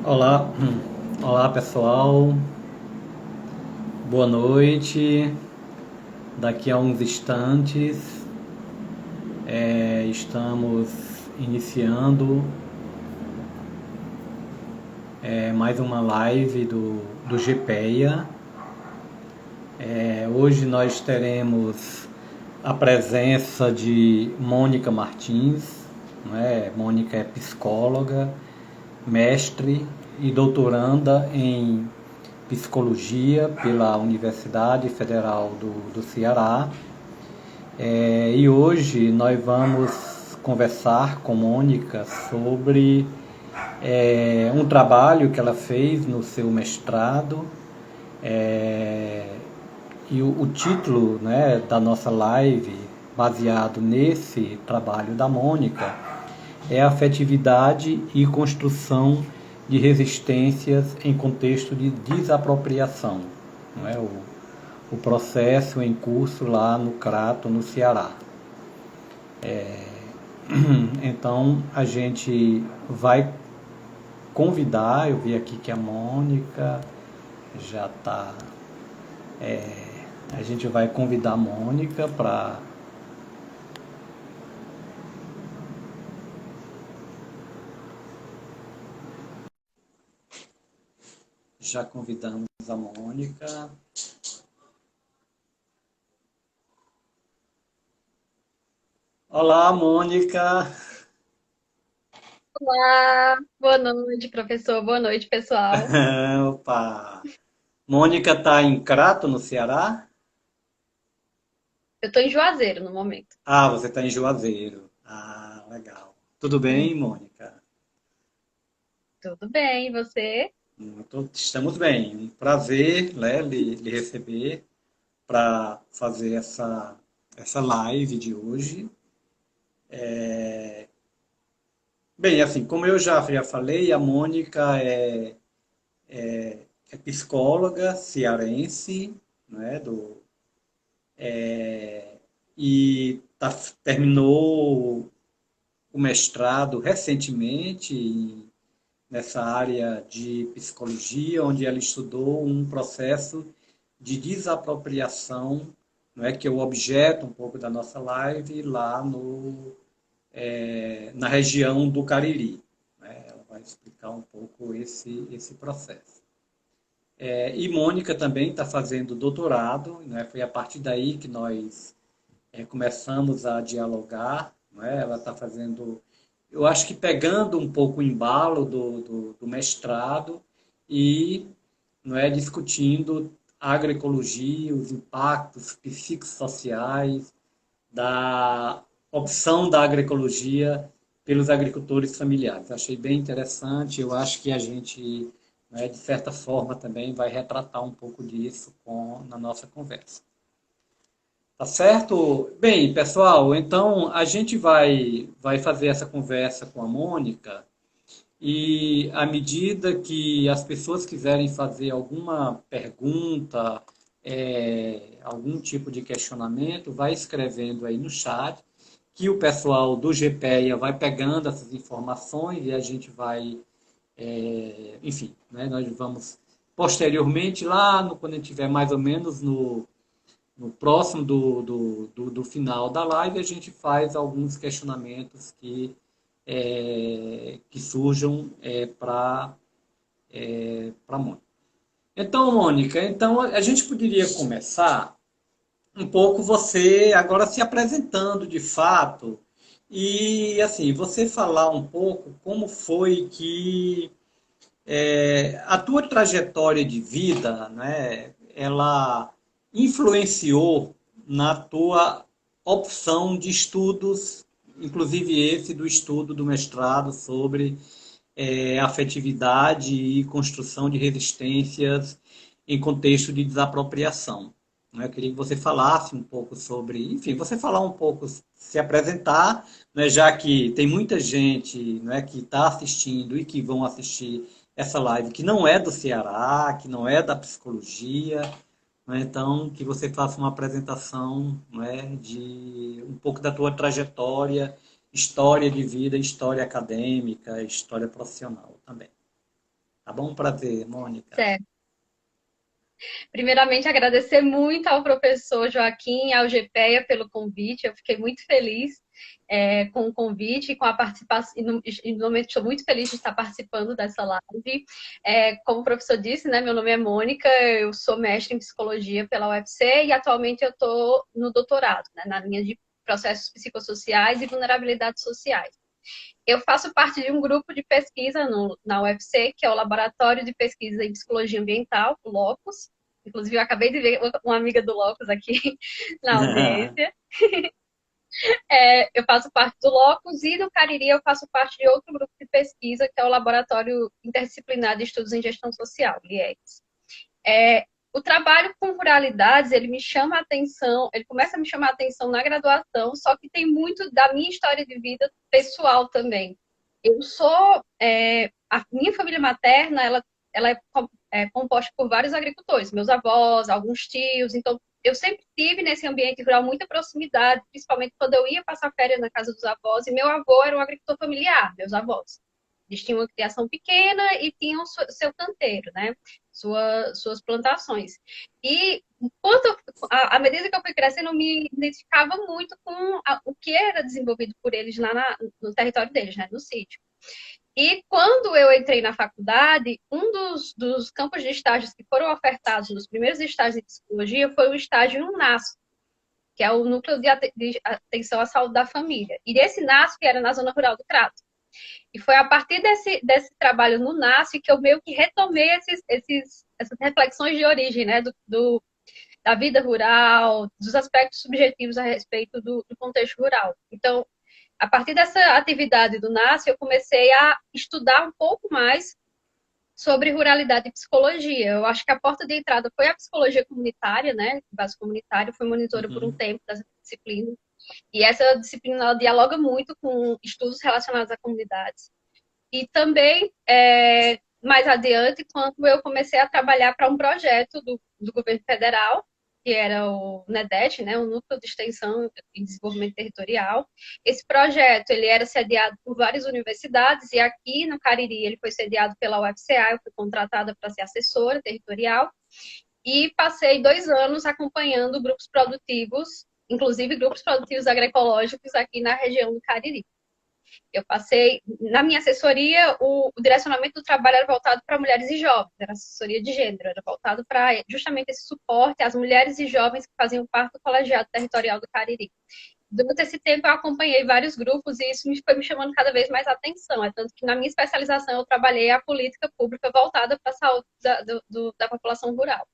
Olá, olá pessoal, boa noite. Daqui a uns instantes estamos iniciando mais uma live do GPEA. Hoje nós teremos a presença de Mônica Martins, né? Mônica é psicóloga, mestre e doutoranda em psicologia pela Universidade Federal do Ceará. E hoje nós vamos conversar com Mônica sobre um trabalho que ela fez no seu mestrado. E o título, né, da nossa live, baseado nesse trabalho da Mônica, é Afetividade e Construção de Resistências em Contexto de Desapropriação. Não é? O processo em curso lá no Crato, no Ceará. Então a gente vai convidar, eu vi aqui que a Mônica já está. A gente vai convidar a Mônica para. Já convidamos a Mônica. Olá, Mônica. Olá, boa noite, professor. Boa noite, pessoal. Opa! Mônica está em Crato, no Ceará? Eu tô em Juazeiro no momento. Ah, você está em Juazeiro. Ah, legal. Tudo bem, Mônica? Tudo bem, e você? Estamos bem. Um prazer, né, lhe receber para fazer essa live de hoje. Bem, assim, como eu já falei, a Mônica é psicóloga cearense, né, e terminou o mestrado recentemente nessa área de psicologia, onde ela estudou um processo de desapropriação, não é, que é o objeto um pouco da nossa live lá na região do Cariri. Né? Ela vai explicar um pouco esse processo. E Mônica também está fazendo doutorado, né? Foi a partir daí que nós começamos a dialogar. Né? Ela está fazendo, eu acho que pegando um pouco o embalo do mestrado e, não é, discutindo a agroecologia, os impactos psicossociais da opção da agroecologia pelos agricultores familiares. Achei bem interessante, eu acho que a gente, né, de certa forma, também vai retratar um pouco disso na nossa conversa. Tá certo? Bem, pessoal, então a gente vai fazer essa conversa com a Mônica e à medida que as pessoas quiserem fazer alguma pergunta, algum tipo de questionamento, vai escrevendo aí no chat, que o pessoal do GPEA vai pegando essas informações e a gente vai, enfim, né, nós vamos posteriormente lá, quando a gente estiver mais ou menos no próximo do final da live, a gente faz alguns questionamentos que surjam para a Mônica. Então, Mônica, então a gente poderia começar um pouco você agora se apresentando de fato e assim você falar um pouco como foi que a tua trajetória de vida, né, ela influenciou na tua opção de estudos, inclusive esse do estudo do mestrado sobre afetividade e construção de resistências em contexto de desapropriação. Né? Eu queria que você falasse um pouco sobre, enfim, você falar um pouco, se apresentar, né, já que tem muita gente, né, que está assistindo e que vão assistir essa live que não é do Ceará, que não é da psicologia, né, então que você faça uma apresentação, né, de um pouco da tua trajetória, história de vida, história acadêmica, história profissional também. Tá bom? Um prazer, Mônica. Certo. Primeiramente, agradecer muito ao professor Joaquim e ao GPEA pelo convite. Eu fiquei muito feliz com o convite e com a participação. E no momento estou muito feliz de estar participando dessa live. Como o professor disse, né, meu nome é Mônica, eu sou mestre em psicologia pela UFC e atualmente eu estou no doutorado, né, na linha de processos psicossociais e vulnerabilidades sociais. Eu faço parte de um grupo de pesquisa na UFC, que é o Laboratório de Pesquisa em Psicologia Ambiental, o LOCUS. Inclusive, eu acabei de ver uma amiga do LOCUS aqui na audiência. Eu faço parte do LOCUS e do Cariri eu faço parte de outro grupo de pesquisa, que é o Laboratório Interdisciplinar de Estudos em Gestão Social, LIEGS. O trabalho com ruralidades, ele me chama a atenção, ele começa a me chamar a atenção na graduação, só que tem muito da minha história de vida pessoal também. Eu sou, a minha família materna, ela é composta por vários agricultores, meus avós, alguns tios, então eu sempre tive nesse ambiente rural muita proximidade, principalmente quando eu ia passar férias na casa dos avós, e meu avô era um agricultor familiar, meus avós. Eles tinham uma criação pequena e tinham seu canteiro, né? Suas plantações. E à medida que eu fui crescendo, eu me identificava muito com o que era desenvolvido por eles lá no território deles, né? No sítio. E quando eu entrei na faculdade, um dos campos de estágios que foram ofertados nos primeiros estágios de psicologia foi o estágio no NASP, que é o Núcleo de Atenção à Saúde da Família. E esse NASP era na zona rural do Crato. E foi a partir desse trabalho no NASF que eu meio que retomei essas reflexões de origem, né? Da vida rural, dos aspectos subjetivos a respeito do contexto rural. Então, a partir dessa atividade do NASF, eu comecei a estudar um pouco mais sobre ruralidade e psicologia. Eu acho que a porta de entrada foi a psicologia comunitária, né? Base comunitária, fui monitora por um tempo dessa disciplina. E essa disciplina ela dialoga muito com estudos relacionados a comunidades. E também, mais adiante, quando eu comecei a trabalhar para um projeto do governo federal, que era o NEDET, né, o Núcleo de Extensão e Desenvolvimento Territorial. Esse projeto ele era sediado por várias universidades e aqui no Cariri ele foi sediado pela UFCA, eu fui contratada para ser assessora territorial e passei 2 anos acompanhando grupos produtivos, inclusive grupos produtivos agroecológicos aqui na região do Cariri. Eu passei, na minha assessoria, o direcionamento do trabalho era voltado para mulheres e jovens, era assessoria de gênero, era voltado para justamente esse suporte às mulheres e jovens que faziam parte do colegiado territorial do Cariri. Durante esse tempo eu acompanhei vários grupos e isso foi me chamando cada vez mais atenção. É tanto que na minha especialização eu trabalhei a política pública voltada para a saúde da população rural.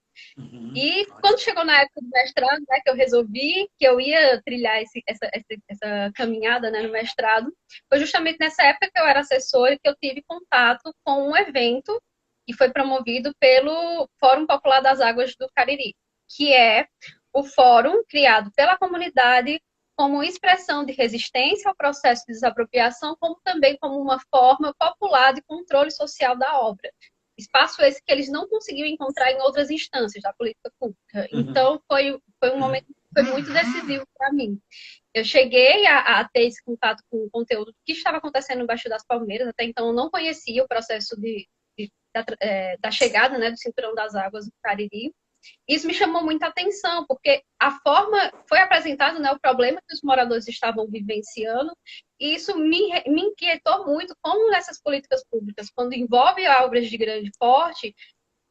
E quando chegou na época do mestrado, né, que eu resolvi que eu ia trilhar essa caminhada, né, no mestrado, foi justamente nessa época que eu era assessora que eu tive contato com um evento que foi promovido pelo Fórum Popular das Águas do Cariri, que é o fórum criado pela comunidade como expressão de resistência ao processo de desapropriação, como também como uma forma popular de controle social da obra. Espaço esse que eles não conseguiam encontrar em outras instâncias da política pública. Então, foi um momento que foi muito decisivo para mim. Eu cheguei a ter esse contato com o conteúdo que estava acontecendo no Baixo das Palmeiras, até então eu não conhecia o processo da chegada, né, do Cinturão das Águas do Cariri. Isso me chamou muita atenção, porque a forma foi apresentado, né, o problema que os moradores estavam vivenciando, e isso me inquietou muito como nessas políticas públicas, quando envolve obras de grande porte,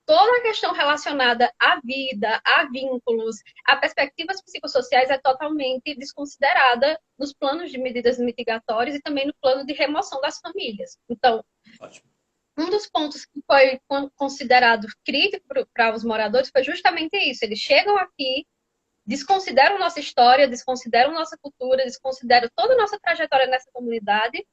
toda a questão relacionada à vida, a vínculos, a perspectivas psicossociais é totalmente desconsiderada nos planos de medidas mitigatórias e também no plano de remoção das famílias. Então, ótimo. Um dos pontos que foi considerado crítico para os moradores foi justamente isso. Eles chegam aqui, desconsideram nossa história, desconsideram nossa cultura, desconsideram toda a nossa trajetória nessa comunidade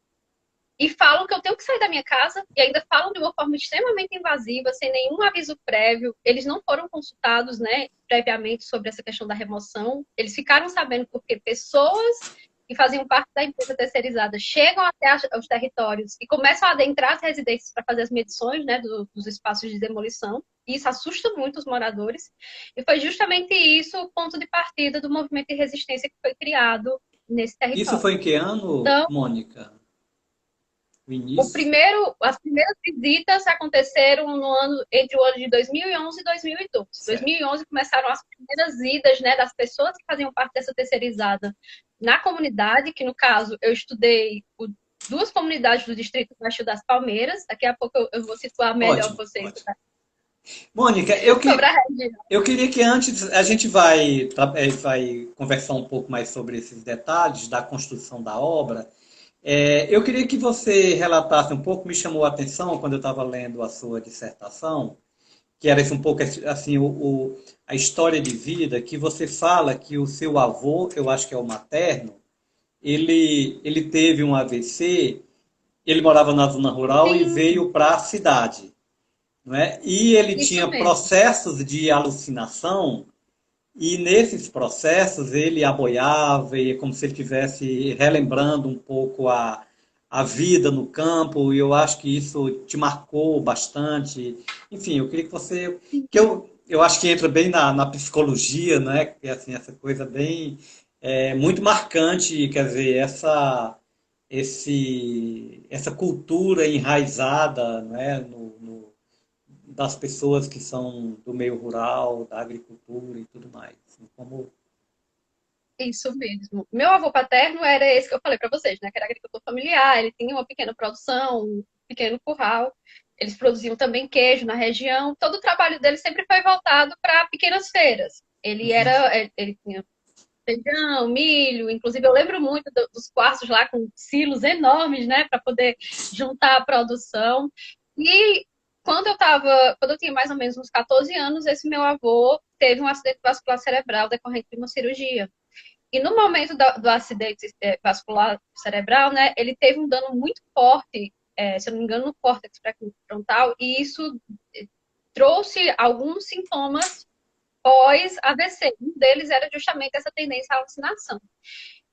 e falam que eu tenho que sair da minha casa e ainda falam de uma forma extremamente invasiva, sem nenhum aviso prévio. Eles não foram consultados, né, previamente sobre essa questão da remoção. Eles ficaram sabendo porque pessoas que faziam parte da empresa terceirizada chegam até os territórios e começam a adentrar as residências para fazer as medições, né, dos espaços de demolição. E isso assusta muito os moradores. E foi justamente isso o ponto de partida do movimento de resistência que foi criado nesse território. Isso foi em que ano, então, Mônica? o início? As primeiras visitas aconteceram entre o ano de 2011 e 2012. Em Certo. 2011 começaram as primeiras idas, né, das pessoas que faziam parte dessa terceirizada na comunidade, que no caso eu estudei duas comunidades do Distrito Baixo das Palmeiras. Daqui a pouco eu vou situar melhor Ótimo, vocês ótimo. Mônica, eu, sobre a que, região. eu queria que antes a gente vai conversar um pouco mais sobre esses detalhes da construção da obra. Eu queria que você relatasse um pouco, me chamou a atenção quando eu estava lendo a sua dissertação, que era esse um pouco assim a história de vida, que você fala que o seu avô, eu acho que é o materno, ele teve um AVC, ele morava na zona rural e Sim, veio para a cidade, não é? E ele isso tinha mesmo. processos de alucinação e nesses processos ele aboiava e é como se ele estivesse relembrando um pouco a vida no campo, e eu acho que isso te marcou bastante. Enfim, eu queria que você. Que eu acho que entra bem na psicologia, né? Que é assim, essa coisa bem. Muito marcante, quer dizer, essa cultura enraizada, né, das pessoas que são do meio rural, da agricultura e tudo mais. Assim, como... Isso mesmo. Meu avô paterno era esse que eu falei para vocês, né? Que era agricultor familiar, ele tinha uma pequena produção, um pequeno curral. Eles produziam também queijo na região. Todo o trabalho dele sempre foi voltado para pequenas feiras. Ele tinha feijão, milho, inclusive eu lembro muito dos quartos lá com silos enormes, né, para poder juntar a produção. E quando eu tinha mais ou menos uns 14 anos, esse meu avô teve um acidente vascular cerebral decorrente de uma cirurgia. E no momento do acidente vascular cerebral, né, ele teve um dano muito forte, se eu não me engano, no córtex pré-frontal, e isso trouxe alguns sintomas pós-AVC. Um deles era justamente essa tendência à alucinação.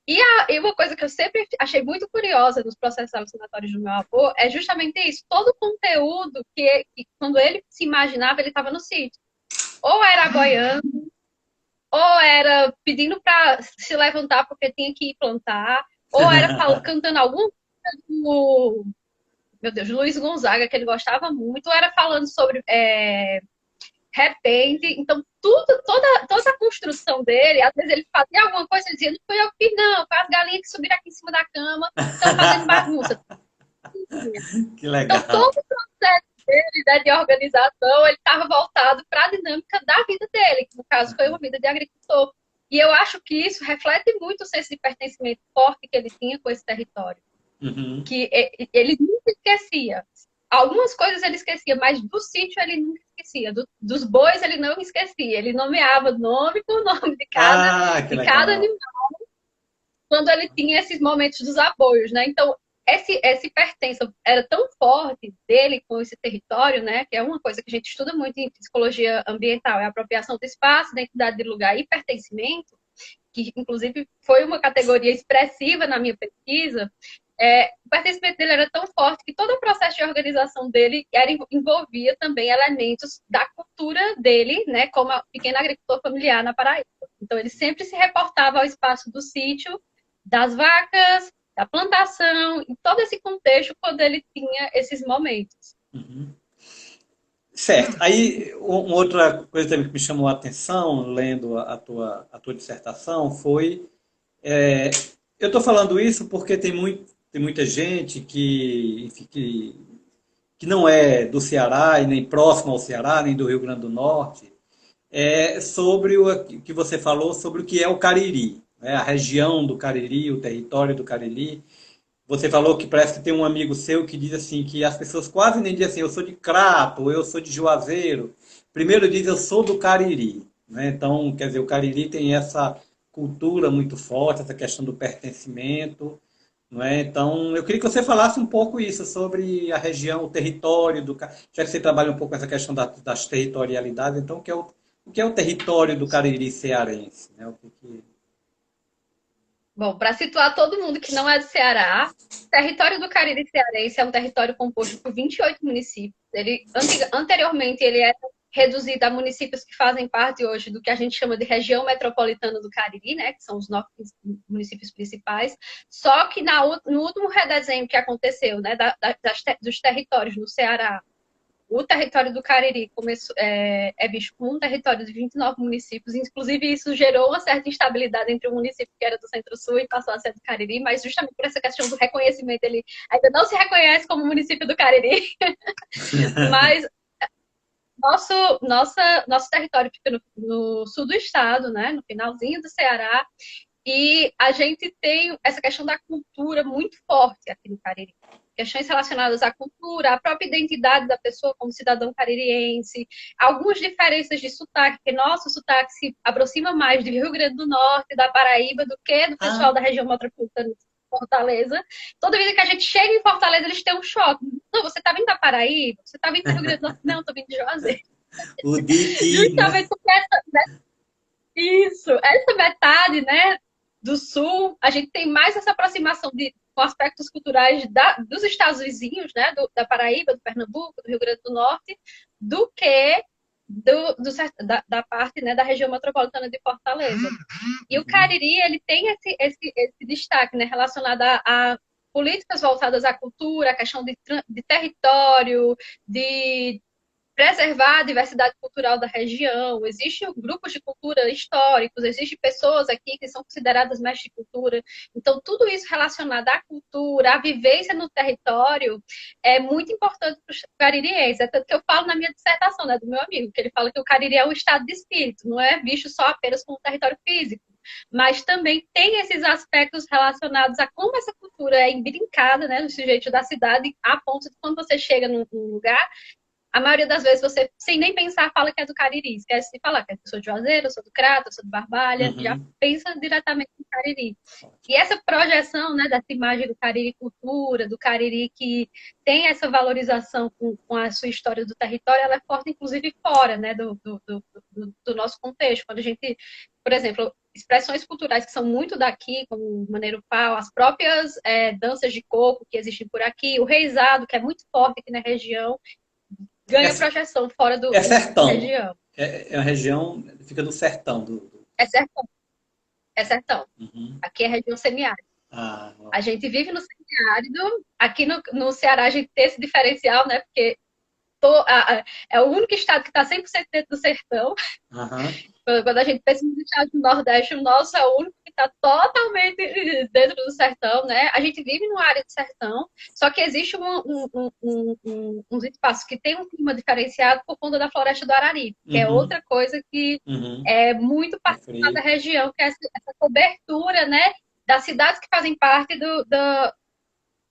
E uma coisa que eu sempre achei muito curiosa nos processos alucinatórios do meu avô é justamente isso. Todo o conteúdo que quando ele se imaginava, ele estava no sítio. Ou era boiando, ou era pedindo para se levantar porque tinha que ir plantar, ou era cantando algum do, meu Deus, Luiz Gonzaga, que ele gostava muito, ou era falando sobre repente. Então, toda a construção dele, às vezes ele fazia alguma coisa e dizia, não fui eu que fiz, não, foi as galinhas que subiram aqui em cima da cama, estão fazendo bagunça. Que Então, legal. todo o processo dele, né, de organização, ele estava voltado para a dinâmica da vida dele, que no caso foi uma vida de agricultor. E eu acho que isso reflete muito o senso de pertencimento forte que ele tinha com esse território. Uhum. Que ele nunca esquecia. Algumas coisas ele esquecia, mas do sítio ele nunca esquecia. Dos bois ele não esquecia. Ele nomeava nome por nome Ah, que de cada legal. animal quando ele tinha esses momentos dos aboios, né? Então, esse pertença era tão forte dele com esse território, né? Que é uma coisa que a gente estuda muito em psicologia ambiental, é a apropriação do espaço, identidade de lugar e pertencimento, que inclusive foi uma categoria expressiva na minha pesquisa. O pertencimento dele era tão forte que todo o processo de organização dele envolvia também elementos da cultura dele, né, como pequeno agricultor familiar na Paraíba. Então, ele sempre se reportava ao espaço do sítio, das vacas, da plantação, em todo esse contexto, quando ele tinha esses momentos. Uhum. Certo. Aí, uma outra coisa também que me chamou a atenção, lendo a tua dissertação, foi. é, eu estou falando isso porque tem muita gente enfim, que não é do Ceará e nem próximo ao Ceará, nem do Rio Grande do Norte, sobre o que você falou sobre o que é o Cariri, né? A região do Cariri, o território do Cariri. Você falou que parece que tem um amigo seu que diz assim que as pessoas quase nem dizem assim, eu sou de Crato, ou eu sou de Juazeiro. Primeiro diz eu sou do Cariri, né? Então, quer dizer, o Cariri tem essa cultura muito forte, essa questão do pertencimento, não é? Então, eu queria que você falasse um pouco isso sobre a região, o território já que você trabalha um pouco com essa questão das territorialidades, então o que é o território do Cariri cearense, né? Bom, para situar todo mundo que não é do Ceará, o território do Cariri Cearense é um território composto por 28 municípios. Anteriormente, ele era reduzida a municípios que fazem parte hoje do que a gente chama de região metropolitana do Cariri, né, que são os 9 municípios principais, só que no último redesenho que aconteceu, né, dos territórios no Ceará, o território do Cariri é visto como um território de 29 municípios, inclusive isso gerou uma certa instabilidade entre o município que era do Centro-Sul e passou a ser do Cariri, mas justamente por essa questão do reconhecimento, ele ainda não se reconhece como município do Cariri, mas nosso território fica no sul do estado, né, no finalzinho do Ceará, e a gente tem essa questão da cultura muito forte aqui no Cariri. Questões relacionadas à cultura, à própria identidade da pessoa como cidadão caririense, algumas diferenças de sotaque, que nosso sotaque se aproxima mais do Rio Grande do Norte, da Paraíba, do que do pessoal da região metropolitana de Fortaleza. Toda vez que a gente chega em Fortaleza, eles têm um choque. Não, você está vindo da Paraíba? Você está vindo do Rio Grande do Norte? Não, estou vindo de Juazeiro. O Diti, justamente porque essa metade, né, do Sul, a gente tem mais essa aproximação com aspectos culturais dos estados vizinhos, né, da Paraíba, do Pernambuco, do Rio Grande do Norte, do que da parte, né, da região metropolitana de Fortaleza. E o Cariri, ele tem esse destaque, né, relacionado a políticas voltadas à cultura, a questão de território, de preservar a diversidade cultural da região. Existem grupos de cultura históricos, existem pessoas aqui que são consideradas mestres de cultura. Então, tudo isso relacionado à cultura, à vivência no território, é muito importante para os caririenses. É tanto que eu falo na minha dissertação, né, do meu amigo, que ele fala que o Cariri é um estado de espírito, não é visto só apenas como um território físico, mas também tem esses aspectos relacionados a como essa cultura é embrincada, né, no sujeito da cidade, a ponto de quando você chega num lugar, a maioria das vezes você, sem nem pensar, fala que é do Cariri. Esquece de falar que eu sou de Juazeiro, eu sou do Crato, eu sou do Barbalha, já pensa diretamente no Cariri. E essa projeção, né, dessa imagem do Cariri cultura, do Cariri que tem essa valorização com a sua história do território, ela é forte, inclusive, fora, né, do nosso contexto. Quando a gente, por exemplo, expressões culturais que são muito daqui, como o Maneiro Pau, as próprias danças de coco que existem por aqui, o reizado, que é muito forte aqui na região, ganha projeção fora é sertão. da região. É uma região, fica no sertão. É sertão. É sertão. Aqui é região semiárida. A gente vive no semiárido. Aqui no Ceará a gente tem esse diferencial, né? Porque é o único estado que está 100% dentro do sertão. Quando a gente pensa nos estados do Nordeste, o nosso é o único que está totalmente dentro do sertão, né? A gente vive numa área de sertão, só que existe uns espaços que tem um clima diferenciado por conta da floresta do Araripe, que é outra coisa que é muito particular da região, que é essa cobertura, né, das cidades que fazem parte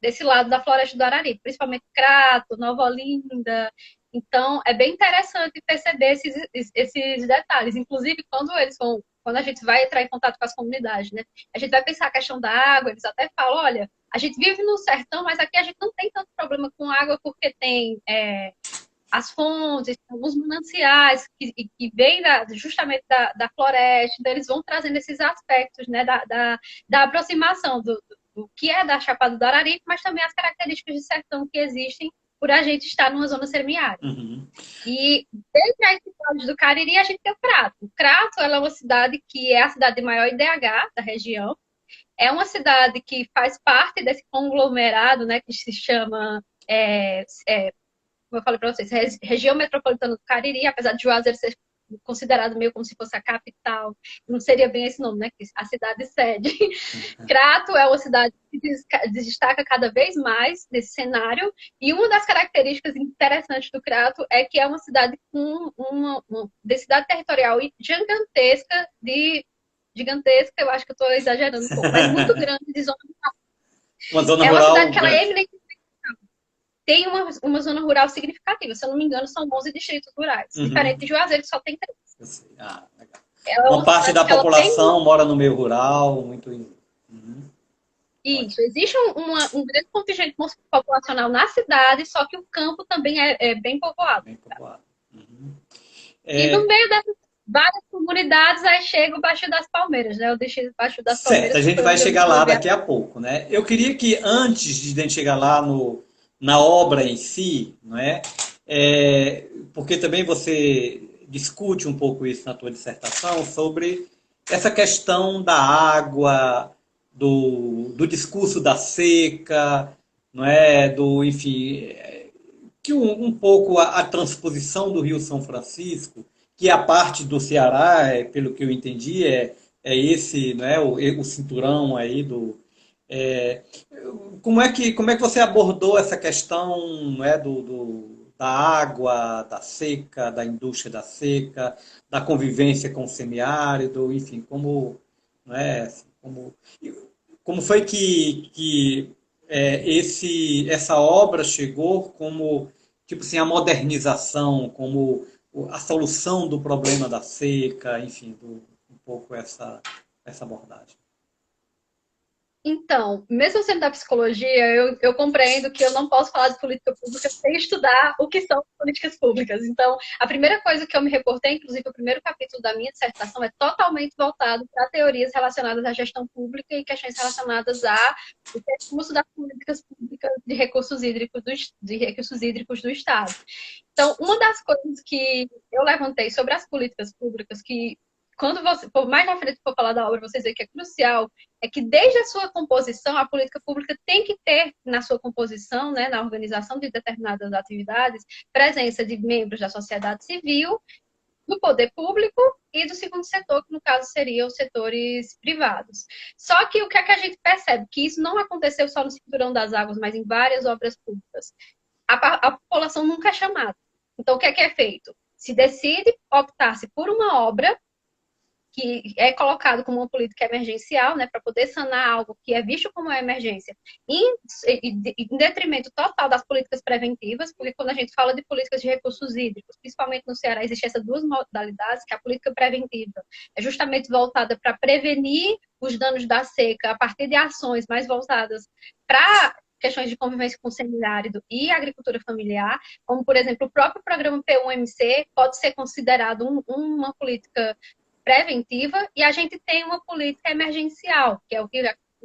desse lado da floresta do Araripe, principalmente Crato, Nova Olinda. Então, é bem interessante perceber esses detalhes. Inclusive, quando a gente vai entrar em contato com as comunidades, né? A gente vai pensar a questão da água, eles até falam, olha, a gente vive no sertão, mas aqui a gente não tem tanto problema com água, porque tem as fontes, alguns mananciais que vêm justamente da floresta. Então, eles vão trazendo esses aspectos, né, da aproximação do que é da Chapada do Araripe, mas também as características de sertão que existem por a gente estar numa zona semiárida. E dentre as cidades do Cariri, a gente tem o Crato. O Crato, ela é uma cidade que é a cidade de maior IDH da região. É uma cidade que faz parte desse conglomerado, né, que se chama, como eu falei para vocês, região metropolitana do Cariri, apesar de Juazeiro ser considerado meio como se fosse a capital, não seria bem esse nome, né? A cidade sede. Crato é uma cidade que destaca cada vez mais nesse cenário, e uma das características interessantes do Crato é que é uma cidade com uma densidade territorial gigantesca, eu acho que eu estou exagerando um pouco, mas muito grande de zona rural. Uma zona rural. Uma cidade que ela é eminentemente tem uma zona rural significativa. Se eu não me engano, são 11 distritos rurais. Diferente de Juazeiro, que só tem 3. Legal. Uma parte da população mora no meio rural, muito... Isso. Existe um grande contingente populacional na cidade, só que o campo também é bem povoado. Bem povoado. E no meio dessas várias comunidades, aí chega o Baixo das Palmeiras, né? Eu deixei o Baixo das Palmeiras. Certo, a gente vai chegar lá daqui a pouco, né? Eu queria que, antes de a gente chegar lá na obra em si, não é? porque também você discute um pouco isso na tua dissertação sobre essa questão da água, do discurso da seca, não é? Enfim, que um pouco a transposição do Rio São Francisco, que a parte do Ceará, pelo que eu entendi, é esse, não é? O cinturão aí do. é, como é que você abordou essa questão, não é, da água, da seca, da indústria da seca, da convivência com o semiárido, enfim, não é, assim, como foi essa obra chegou como, tipo assim, a modernização, como a solução do problema da seca, enfim, um pouco essa abordagem. Então, mesmo sendo da psicologia, eu compreendo que eu não posso falar de política pública sem estudar o que são políticas públicas. Então, a primeira coisa que eu me reportei, inclusive o primeiro capítulo da minha dissertação, é totalmente voltado para teorias relacionadas à gestão pública e questões relacionadas ao percurso das políticas públicas de recursos hídricos do Estado. Então, uma das coisas que eu levantei sobre as políticas públicas, que quando você, por mais na frente for falar da obra, vocês veem que é crucial, é que desde a sua composição, a política pública tem que ter na sua composição, né, na organização de determinadas atividades, presença de membros da sociedade civil, do poder público e do segundo setor, que no caso seriam os setores privados. Só que o que é que a gente percebe? Que isso não aconteceu só no Cinturão das Águas, mas em várias obras públicas. A população nunca é chamada. Então, o que é feito? Se decide optar-se por uma obra que é colocado como uma política emergencial, né, para poder sanar algo que é visto como uma emergência, em detrimento total das políticas preventivas, porque quando a gente fala de políticas de recursos hídricos, principalmente no Ceará, existem essas duas modalidades, que é a política preventiva é justamente voltada para prevenir os danos da seca a partir de ações mais voltadas para questões de convivência com o semiárido e agricultura familiar, como, por exemplo, o próprio programa P1MC pode ser considerado uma política preventiva e a gente tem uma política emergencial, que é o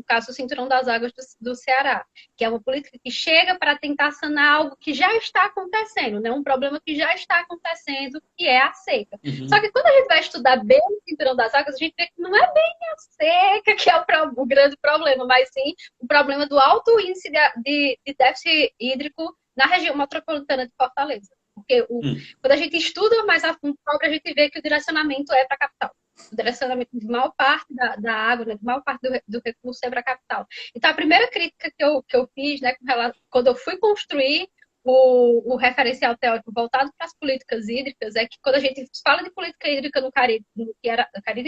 caso do Cinturão das Águas do Ceará, que é uma política que chega para tentar sanar algo que já está acontecendo, né? Um problema que já está acontecendo, que é a seca. Só Uhum. que quando a gente vai estudar bem o Cinturão das Águas, a gente vê que não é bem a seca que é o grande problema, mas sim o problema do alto índice de déficit hídrico na região metropolitana de Fortaleza. Porque Hum. quando a gente estuda mais a fundo a obra, a gente vê que o direcionamento é para a capital. O direcionamento de maior parte da água, né, de maior parte do recurso é para a capital. Então, a primeira crítica que eu fiz, né, quando eu fui construir o referencial teórico voltado para as políticas hídricas, é que quando a gente fala de política hídrica no Caribe,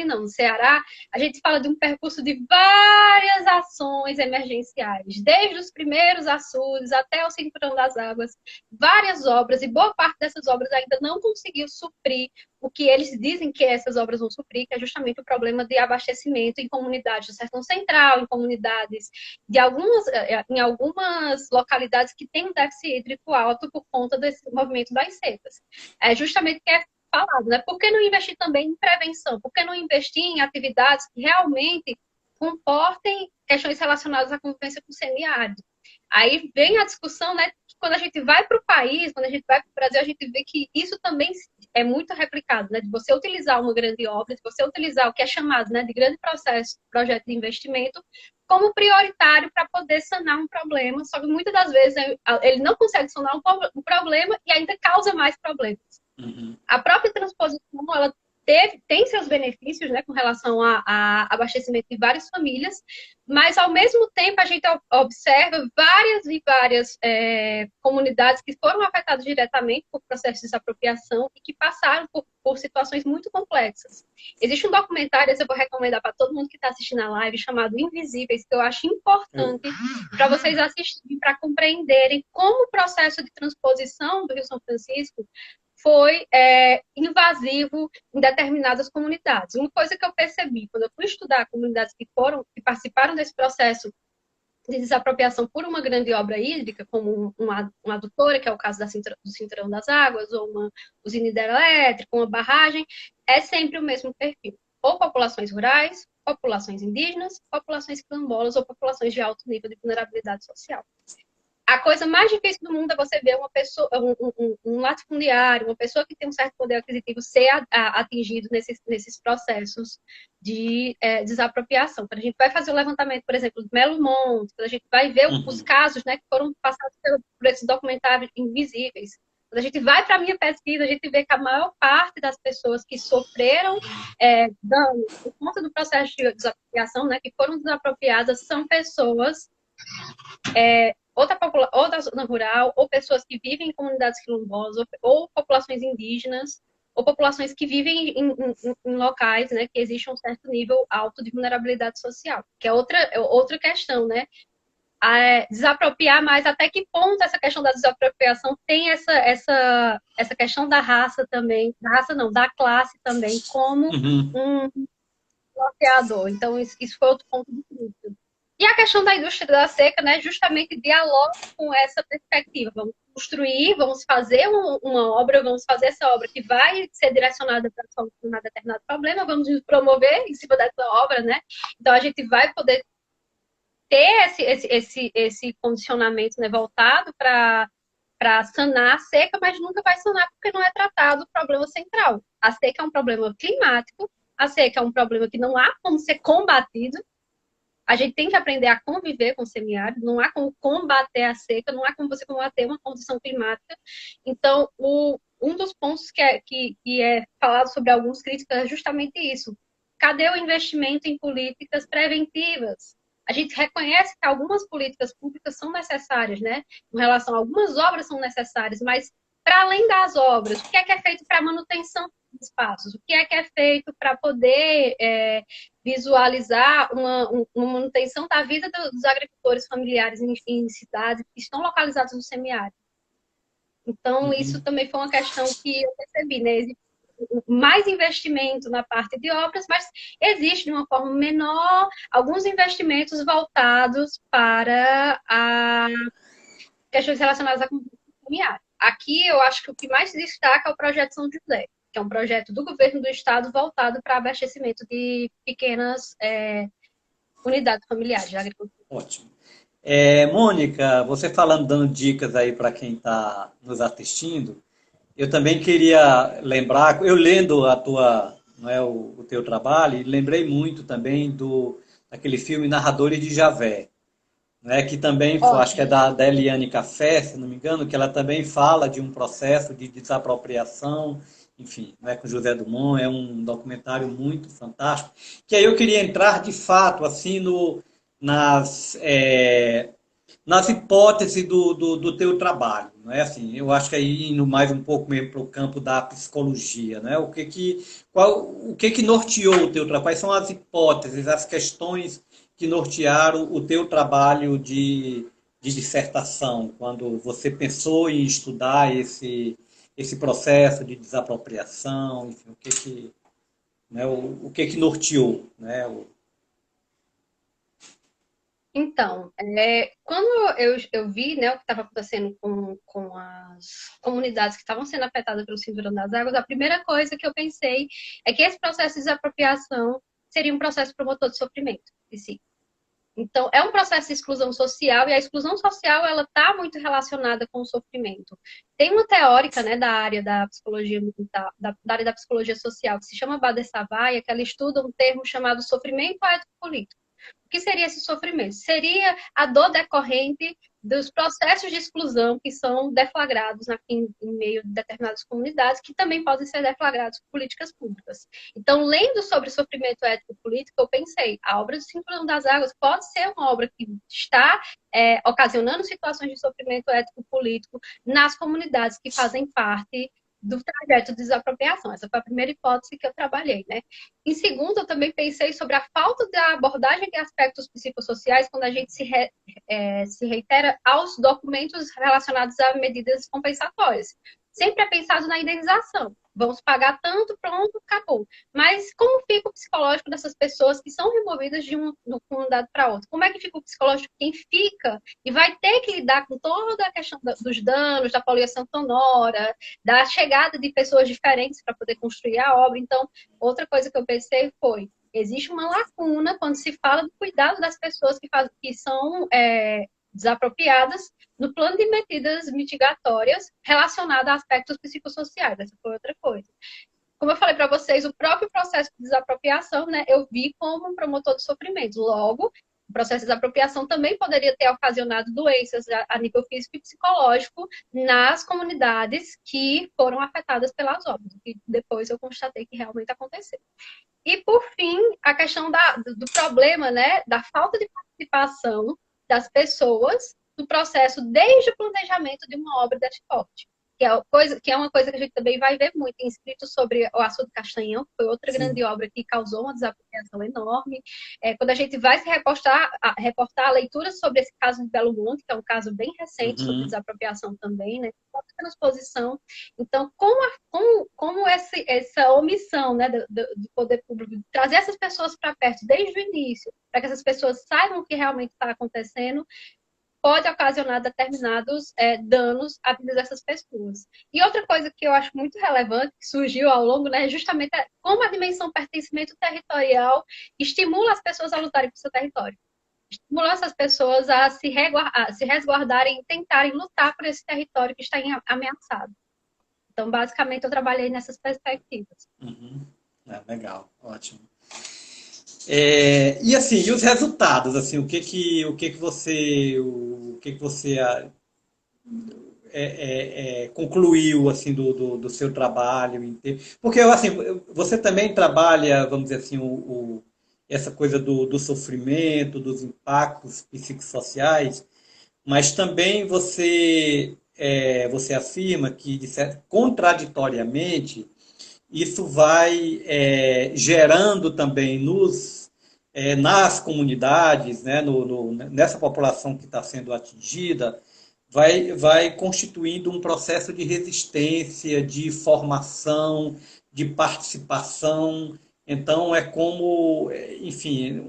no Ceará, a gente fala de um percurso de várias ações emergenciais, desde os primeiros açudes até o Cinturão das Águas, várias obras, e boa parte dessas obras ainda não conseguiu suprir o que eles dizem que essas obras vão suprir, que é justamente o problema de abastecimento em comunidades do Sertão Central, em comunidades em algumas localidades que têm um déficit hídrico alto por conta desse movimento das secas. É justamente o que é falado, né? Por que não investir também em prevenção? Por que não investir em atividades que realmente comportem questões relacionadas à convivência com o semiárido? Aí vem a discussão, né, que quando a gente vai para o país, quando a gente vai para o Brasil, a gente vê que isso também é muito replicado, né, de você utilizar uma grande obra, de você utilizar o que é chamado, né, de grande projeto de investimento, como prioritário para poder sanar um problema, só que muitas das vezes ele não consegue sanar um problema e ainda causa mais problemas. Uhum. A própria transposição, ela tem seus benefícios, né, com relação a abastecimento de várias famílias, mas ao mesmo tempo a gente observa várias e várias comunidades que foram afetadas diretamente por processos de desapropriação e que passaram por situações muito complexas. Existe um documentário, esse eu vou recomendar para todo mundo que está assistindo a live, chamado Invisíveis, que eu acho importante para vocês assistirem, para compreenderem como o processo de transposição do Rio São Francisco foi invasivo em determinadas comunidades. Uma coisa que eu percebi quando eu fui estudar comunidades que participaram desse processo de desapropriação por uma grande obra hídrica, como uma adutora, que é o caso do Cinturão das Águas, ou uma usina hidrelétrica, uma barragem, é sempre o mesmo perfil. Ou populações rurais, populações indígenas, populações quilombolas ou populações de alto nível de vulnerabilidade social. a coisa mais difícil do mundo é você ver uma pessoa, um latifundiário, uma pessoa que tem um certo poder aquisitivo ser atingido nesses processos de desapropriação. Quando a gente vai fazer o levantamento, por exemplo, do Melo Monte, quando a gente vai ver os Uhum. casos, né, que foram passados por esses documentários invisíveis, quando a gente vai para a minha pesquisa, a gente vê que a maior parte das pessoas que sofreram dano por conta do processo de desapropriação, né, que foram desapropriadas, são pessoas ou da zona rural, ou pessoas que vivem em comunidades quilombosas, ou populações indígenas, ou populações que vivem em locais, né, que existe um certo nível alto de vulnerabilidade social, que é outra questão, né? Desapropriar, mas até que ponto essa questão da desapropriação tem essa questão da raça também, da raça não, da classe também, como Uhum. um bloqueador. Então, isso foi outro ponto de vista. E a questão da indústria da seca, né, justamente dialoga com essa perspectiva. Vamos construir, vamos fazer uma obra, vamos fazer essa obra que vai ser direcionada para solucionar determinado problema, vamos nos promover em cima dessa obra, né? Então a gente vai poder ter esse condicionamento, né, voltado para sanar a seca, mas nunca vai sanar porque não é tratado o problema central. A seca é um problema climático, a seca é um problema que não há como ser combatido, a gente tem que aprender a conviver com o semiárido, não há como combater a seca, não há como você combater uma condição climática. Então, um dos pontos que é falado sobre alguns críticos é justamente isso. Cadê o investimento em políticas preventivas? A gente reconhece que algumas políticas públicas são necessárias, né? Em relação a algumas obras são necessárias, mas para além das obras, o que é feito para a manutenção dos espaços? O que é feito para poder visualizar uma manutenção da vida dos agricultores familiares em cidades que estão localizadas no semiárido? Então, isso Uhum. também foi uma questão que eu percebi, né? Existe mais investimento na parte de obras, mas existe de uma forma menor alguns investimentos voltados para a questões relacionadas à comunidade familiar. Aqui, eu acho que o que mais se destaca é o projeto São José, que é um projeto do governo do estado voltado para abastecimento de pequenas unidades familiares de agricultura. Ótimo. Mônica, você falando, dando dicas aí para quem está nos assistindo, eu também queria lembrar, eu lendo não é, o teu trabalho, e lembrei muito também daquele filme Narradores de Javé, né, que também acho que é Ótimo. da Eliane Café, se não me engano, que ela também fala de um processo de desapropriação, enfim, né, com José Dumont, é um documentário muito fantástico, que aí eu queria entrar de fato assim nas, nas hipóteses do teu trabalho, não é assim? Eu acho que aí indo mais um pouco mesmo para o campo da psicologia, né? O que que norteou o teu trabalho? Quais são as hipóteses, as questões que nortearam o teu trabalho de dissertação, quando você pensou em estudar esse processo de desapropriação, enfim, né, o que que norteou, né? Então, quando eu vi, né, o que estava acontecendo com as comunidades que estavam sendo afetadas pelo Cinturão das Águas, a primeira coisa que eu pensei é que esse processo de desapropriação seria um processo promotor de sofrimento em si. Então, é um processo de exclusão social e a exclusão social ela está muito relacionada com o sofrimento. Tem uma teórica, né, da área da psicologia da área da psicologia social que se chama Bader Savaia, que ela estuda um termo chamado sofrimento ético-político. O que seria esse sofrimento? Seria a dor decorrente dos processos de exclusão que são deflagrados em meio de determinadas comunidades, que também podem ser deflagrados por políticas públicas. Então, lendo sobre sofrimento ético-político, eu pensei, a obra do Cinturão das Águas pode ser uma obra que está ocasionando situações de sofrimento ético-político nas comunidades que fazem parte do trajeto de desapropriação. Essa foi a primeira hipótese que eu trabalhei, né? Em segundo, eu também pensei sobre a falta da abordagem de aspectos psicossociais quando a gente se reitera aos documentos relacionados a medidas compensatórias. Sempre é pensado na indenização. Vamos pagar tanto, pronto, acabou. Mas como fica o psicológico dessas pessoas que são removidas de uma comunidade para outra? Como é que fica o psicológico de quem fica e vai ter que lidar com toda a questão dos danos, da poluição sonora, da chegada de pessoas diferentes para poder construir a obra? Então, outra coisa que eu pensei foi, existe uma lacuna quando se fala do cuidado das pessoas que são desapropriadas no plano de medidas mitigatórias relacionadas a aspectos psicossociais. Essa foi outra coisa. Como eu falei para vocês, o próprio processo de desapropriação, né, eu vi como um promotor de sofrimento. Logo, o processo de desapropriação também poderia ter ocasionado doenças a nível físico e psicológico nas comunidades que foram afetadas pelas obras, que depois eu constatei que realmente aconteceu. E, por fim, a questão do problema, né, da falta de participação das pessoas no processo desde o planejamento de uma obra desse porte. Que é uma coisa que a gente também vai ver muito em escritos sobre o Açude Castanhão, que foi outra Sim. grande obra que causou uma desapropriação enorme. Quando a gente vai se reportar a leitura sobre esse caso de Belo Monte, que é um caso bem recente sobre desapropriação também, né? Transposição. Então, como essa omissão, né, do poder público de trazer essas pessoas para perto desde o início, para que essas pessoas saibam o que realmente está acontecendo, pode ocasionar determinados danos à vida dessas pessoas. E outra coisa que eu acho muito relevante, que surgiu ao longo, né, é justamente como a dimensão pertencimento territorial estimula as pessoas a lutarem por seu território. Estimula essas pessoas a se resguardarem e tentarem lutar por esse território que está ameaçado. Então, basicamente, eu trabalhei nessas perspectivas. Legal, ótimo. E assim, e os resultados, assim, o que que você concluiu assim do seu trabalho inteiro? Porque assim, você também trabalha, vamos dizer assim, essa coisa do sofrimento, dos impactos psicossociais, mas também você afirma que, contraditoriamente, isso vai gerando também nas comunidades, né, nessa população que está sendo atingida, vai constituindo um processo de resistência, de formação, de participação. Então, é como, enfim,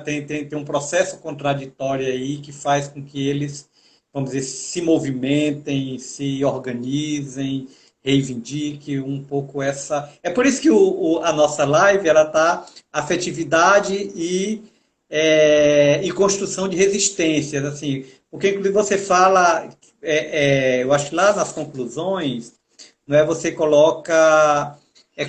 tem um processo contraditório aí que faz com que eles, vamos dizer, se movimentem, se organizem, reivindique um pouco essa. É por isso que a nossa live ela tá afetividade e construção de resistências, assim, porque inclusive você fala, eu acho que lá nas conclusões, não é, você coloca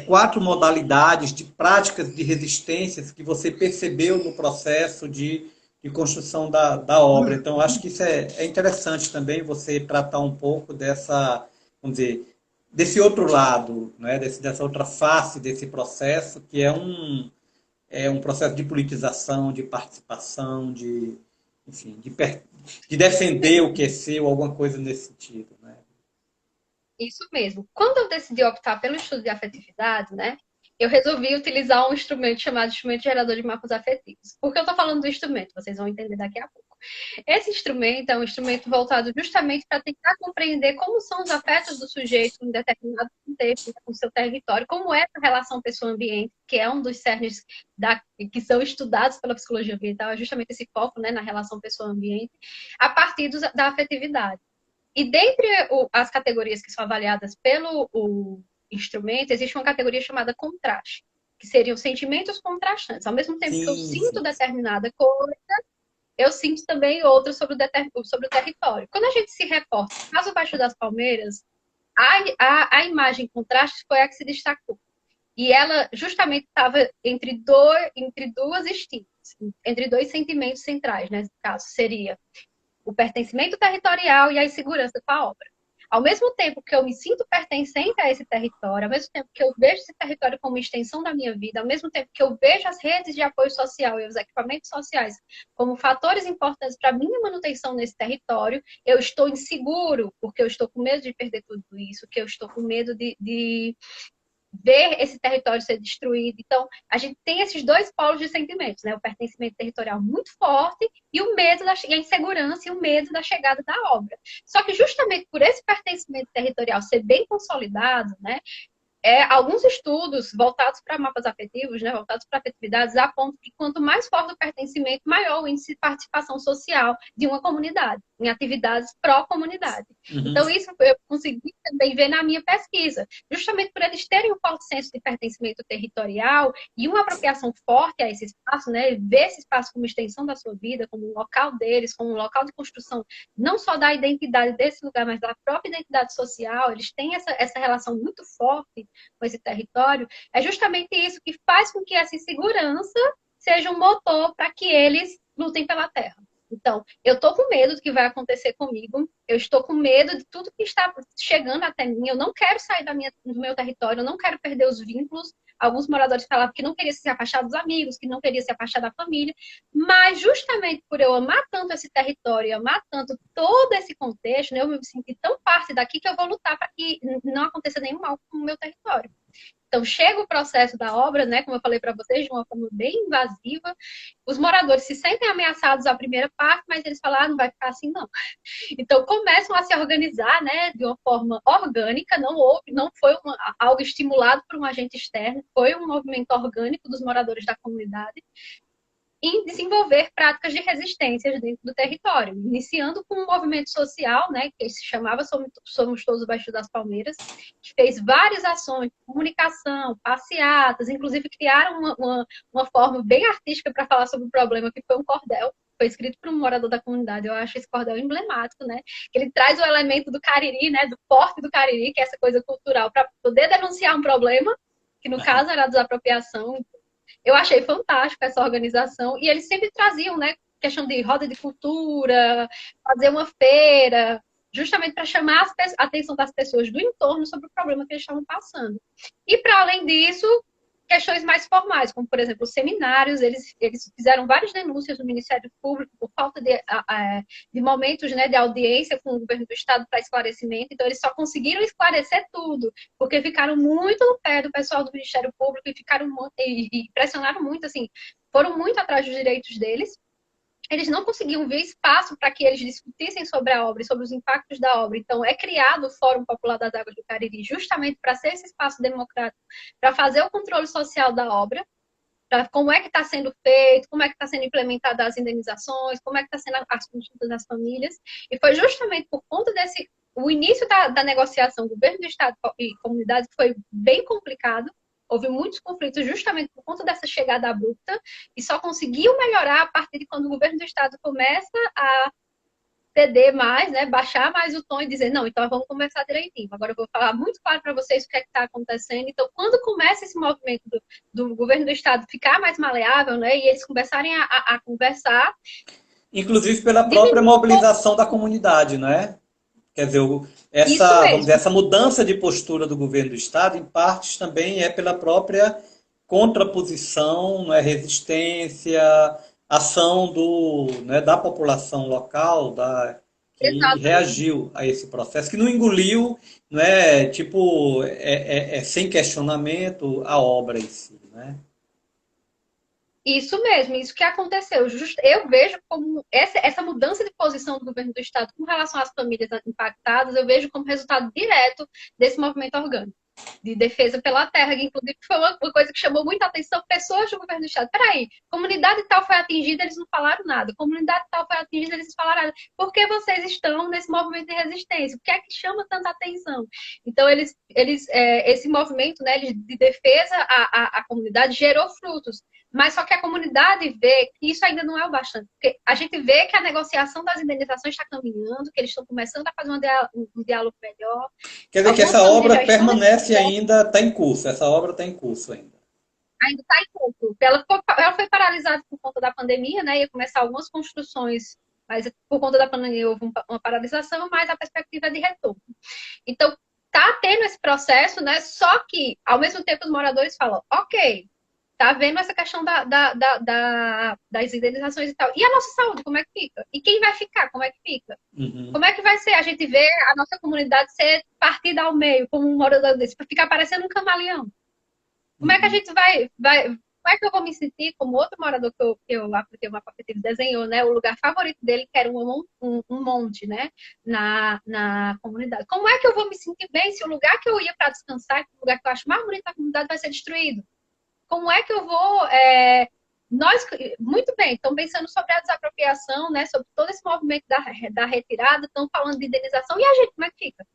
4 modalidades de práticas de resistências que você percebeu no processo de construção da obra. Então, acho que isso é interessante também você tratar um pouco vamos dizer, desse outro lado, né, dessa outra face desse processo, que é um processo de politização, de participação, enfim, de defender o que é seu, alguma coisa nesse sentido, né? Isso mesmo. Quando eu decidi optar pelo estudo de afetividade, né, eu resolvi utilizar um instrumento chamado instrumento gerador de mapas afetivos. Por que eu estou falando do instrumento? Vocês vão entender daqui a pouco. Esse instrumento é um instrumento voltado justamente para tentar compreender como são os afetos do sujeito em determinado contexto, com seu território, como é a relação pessoa-ambiente, que é um dos cernes que são estudados pela psicologia ambiental, é justamente esse foco, né, na relação pessoa-ambiente, a partir da afetividade. E dentre as categorias que são avaliadas pelo instrumento, existe uma categoria chamada contraste, que seriam sentimentos contrastantes. Ao mesmo tempo que eu Sim, sinto sim. determinada coisa, eu sinto também outra sobre o território. Quando a gente se reporta, no caso Baixo das Palmeiras, a imagem contraste foi a que se destacou. E ela justamente estava entre duas estigmas, entre dois sentimentos centrais, nesse caso, seria o pertencimento territorial e a insegurança com a obra. Ao mesmo tempo que eu me sinto pertencente a esse território, ao mesmo tempo que eu vejo esse território como extensão da minha vida, ao mesmo tempo que eu vejo as redes de apoio social e os equipamentos sociais como fatores importantes para a minha manutenção nesse território, eu estou inseguro, porque eu estou com medo de perder tudo isso, que eu estou com medo de ver esse território ser destruído. Então, a gente tem esses dois polos de sentimentos, né? O pertencimento territorial muito forte e o medo e a insegurança e o medo da chegada da obra. Só que justamente por esse pertencimento territorial ser bem consolidado, né? Alguns estudos voltados para mapas afetivos, né, voltados para afetividades, apontam que quanto mais forte o pertencimento, maior o índice de participação social de uma comunidade. em atividades pró-comunidade. Uhum. Então, isso eu consegui também ver na minha pesquisa, justamente por eles terem um forte senso de pertencimento territorial e uma apropriação forte a esse espaço, né? Ver esse espaço como extensão da sua vida, como um local deles, como um local de construção, não só da identidade desse lugar, mas da própria identidade social. Eles têm essa relação muito forte com esse território. É justamente isso que faz com que essa insegurança seja um motor para que eles lutem pela terra. Então, eu estou com medo do que vai acontecer comigo, eu estou com medo de tudo que está chegando até mim, eu não quero sair do meu território, eu não quero perder os vínculos. Alguns moradores falavam que não queria se afastar dos amigos, que não queria se afastar da família, mas justamente por eu amar tanto esse território, amar tanto todo esse contexto, né, eu me senti tão parte daqui que eu vou lutar para que não aconteça nenhum mal com o meu território. Então, chega o processo da obra, né, como eu falei para vocês, de uma forma bem invasiva. Os moradores se sentem ameaçados à primeira parte, mas eles falam, não vai ficar assim, não. Então, começam a se organizar, né, de uma forma orgânica, não foi algo estimulado por um agente externo, foi um movimento orgânico dos moradores da comunidade em desenvolver práticas de resistência dentro do território, iniciando com um movimento social, né, que se chamava Somos Todos Baixo das Palmeiras, que fez várias ações de comunicação, passeatas, inclusive criaram uma forma bem artística para falar sobre o problema, que foi um cordel, foi escrito por um morador da comunidade. Eu acho esse cordel emblemático, né? Ele traz o elemento do Cariri, né? Do porte do Cariri, que é essa coisa cultural, para poder denunciar um problema, que no caso era a desapropriação. Eu achei fantástico essa organização. E eles sempre traziam, né? Questão de roda de cultura, fazer uma feira, justamente para chamar a atenção das pessoas do entorno sobre o problema que eles estavam passando. E, para além disso, questões mais formais, como, por exemplo, os seminários, eles fizeram várias denúncias no Ministério Público por falta de momentos, né, de audiência com o governo do Estado para esclarecimento, então eles só conseguiram esclarecer tudo, porque ficaram muito no pé do pessoal do Ministério Público e pressionaram muito, assim, foram muito atrás dos direitos deles. Eles não conseguiam ver espaço para que eles discutissem sobre a obra e sobre os impactos da obra. Então, é criado o Fórum Popular das Águas do Cariri justamente para ser esse espaço democrático, para fazer o controle social da obra, para como é que está sendo feito, como é que está sendo implementada as indenizações, como é que está sendo as consultas das famílias. E foi justamente por conta o início da negociação governo do Estado e comunidade foi bem complicado. Houve muitos conflitos justamente por conta dessa chegada abrupta e só conseguiu melhorar a partir de quando o governo do Estado começa a ceder mais, né, baixar mais o tom e dizer, não, então vamos conversar direitinho. Agora eu vou falar muito claro para vocês o que é que está acontecendo. Então, quando começa esse movimento do governo do Estado ficar mais maleável, né, e eles começarem a conversar... Inclusive pela própria mobilização da comunidade, não é? Quer dizer, Isso vamos dizer, mesmo. essa mudança de postura do governo do Estado, em partes, também é pela própria contraposição, não é, resistência, ação da população local, que Exatamente. reagiu a esse processo, que não engoliu, não é, tipo, sem questionamento a obra em si, né? Isso mesmo, isso que aconteceu. Eu vejo como essa mudança de posição do governo do Estado com relação às famílias impactadas, eu vejo como resultado direto desse movimento orgânico de defesa pela terra, que inclusive foi uma coisa que chamou muita atenção, pessoas do governo do Estado. Peraí, comunidade tal foi atingida, eles não falaram nada. Comunidade tal foi atingida, eles não falaram nada. Por que vocês estão nesse movimento de resistência? O que é que chama tanta atenção? Então, esse movimento, né, de defesa à comunidade gerou frutos. Mas só que a comunidade vê que isso ainda não é o bastante. Porque a gente vê que a negociação das indenizações está caminhando, que eles estão começando a fazer um diálogo melhor. Quer dizer que Algumas essa famílias obra já estão nesse permanece processo, ainda, está em curso, essa obra está em curso ainda. ainda está em curso. Ela foi paralisada por conta da pandemia, né? Ia começar algumas construções, mas por conta da pandemia houve uma paralisação, mas a perspectiva é de retorno. Então, tá tendo esse processo, né? Só que, ao mesmo tempo, os moradores falam, ok, tá vendo essa questão das indenizações e tal. E a nossa saúde, como é que fica? E quem vai ficar, como é que fica? Uhum. Como é que vai ser? A gente vê a nossa comunidade ser partida ao meio, como um morador desse, para ficar parecendo um camaleão. Como é que a Uhum. gente como é que eu vou me sentir como outro morador que eu apliquei uma parte que ele desenhou, né? O lugar favorito dele, que era um monte, né? Na comunidade. Como é que eu vou me sentir bem se o lugar que eu ia para descansar, o lugar que eu acho mais bonito da comunidade, vai ser destruído? Como é que eu vou nós, muito bem, estão pensando sobre a desapropriação, né, sobre todo esse movimento da retirada, estão falando de indenização, e a gente, como é que fica?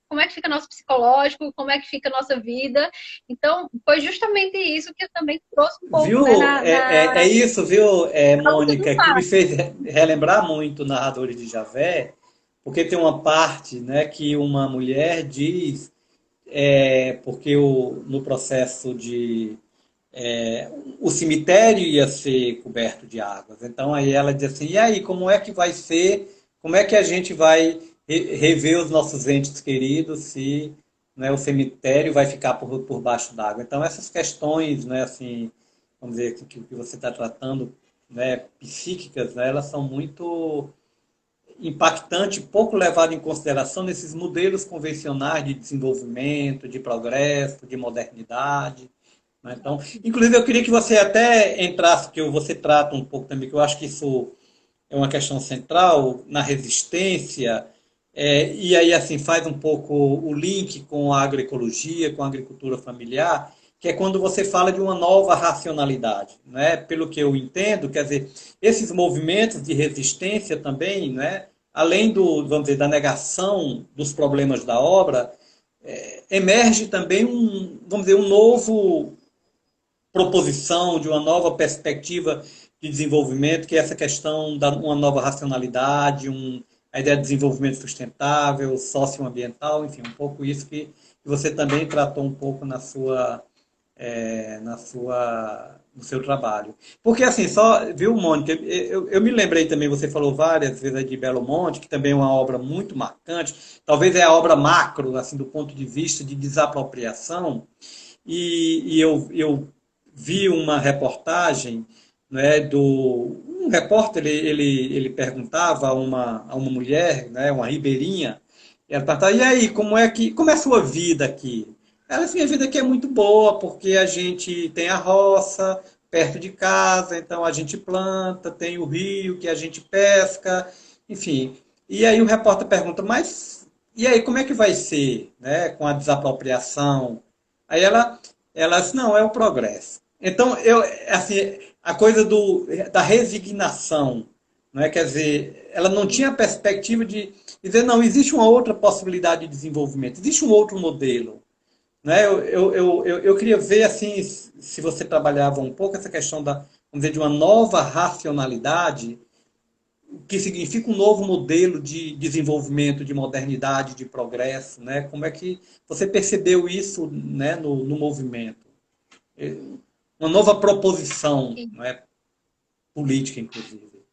Como é que fica nosso psicológico, como é que fica a nossa vida? Então, foi justamente isso que eu também trouxe um pouco, né, Viu? É isso, viu, na luta do Mônica, que me fez relembrar muito Narradores de Javé, porque tem uma parte, né, que uma mulher diz, porque no processo de o cemitério ia ser coberto de águas. Então aí ela diz assim, e aí, como é que vai ser, como é que a gente vai rever os nossos entes queridos se, né, o cemitério vai ficar por baixo d'água? Então essas questões, né, assim, vamos dizer, que você está tratando, né, psíquicas, né, elas são muito impactantes, pouco levadas em consideração nesses modelos convencionais de desenvolvimento, de progresso, de modernidade. Né? Então, inclusive, eu queria que você até entrasse, que você trata um pouco também, que eu acho que isso é uma questão central na resistência, e aí assim faz um pouco o link com a agroecologia, com a agricultura familiar, que é quando você fala de uma nova racionalidade, né? Pelo que eu entendo, quer dizer, esses movimentos de resistência também, né? Além vamos dizer, da negação dos problemas da obra, emerge também vamos dizer, um novo proposição de uma nova perspectiva de desenvolvimento, que é essa questão da uma nova racionalidade, a ideia de desenvolvimento sustentável, socioambiental, enfim, um pouco isso que você também tratou um pouco no seu trabalho. Porque assim, viu, Mônica, eu me lembrei também, você falou várias vezes de Belo Monte, que também é uma obra muito marcante, talvez é a obra macro, assim, do ponto de vista de desapropriação, e eu vi uma reportagem, né, um repórter ele perguntava a uma mulher, né, uma ribeirinha, ela perguntava, e aí, como é a sua vida aqui? Ela assim, a vida aqui é muito boa, porque a gente tem a roça perto de casa, então a gente planta, tem o rio que a gente pesca, enfim. E aí o repórter pergunta, mas e aí, como é que vai ser, né, com a desapropriação? Aí ela disse, não, é o progresso. Então, assim, a coisa da resignação, não é? Quer dizer, ela não tinha a perspectiva de dizer, não, existe uma outra possibilidade de desenvolvimento, existe um outro modelo. Né? Eu queria ver, assim, se você trabalhava um pouco essa questão vamos dizer, de uma nova racionalidade, o que significa um novo modelo de desenvolvimento, de modernidade, de progresso, né? Como é que você percebeu isso, né, no movimento? Uma nova proposição, E não é? Política, inclusive.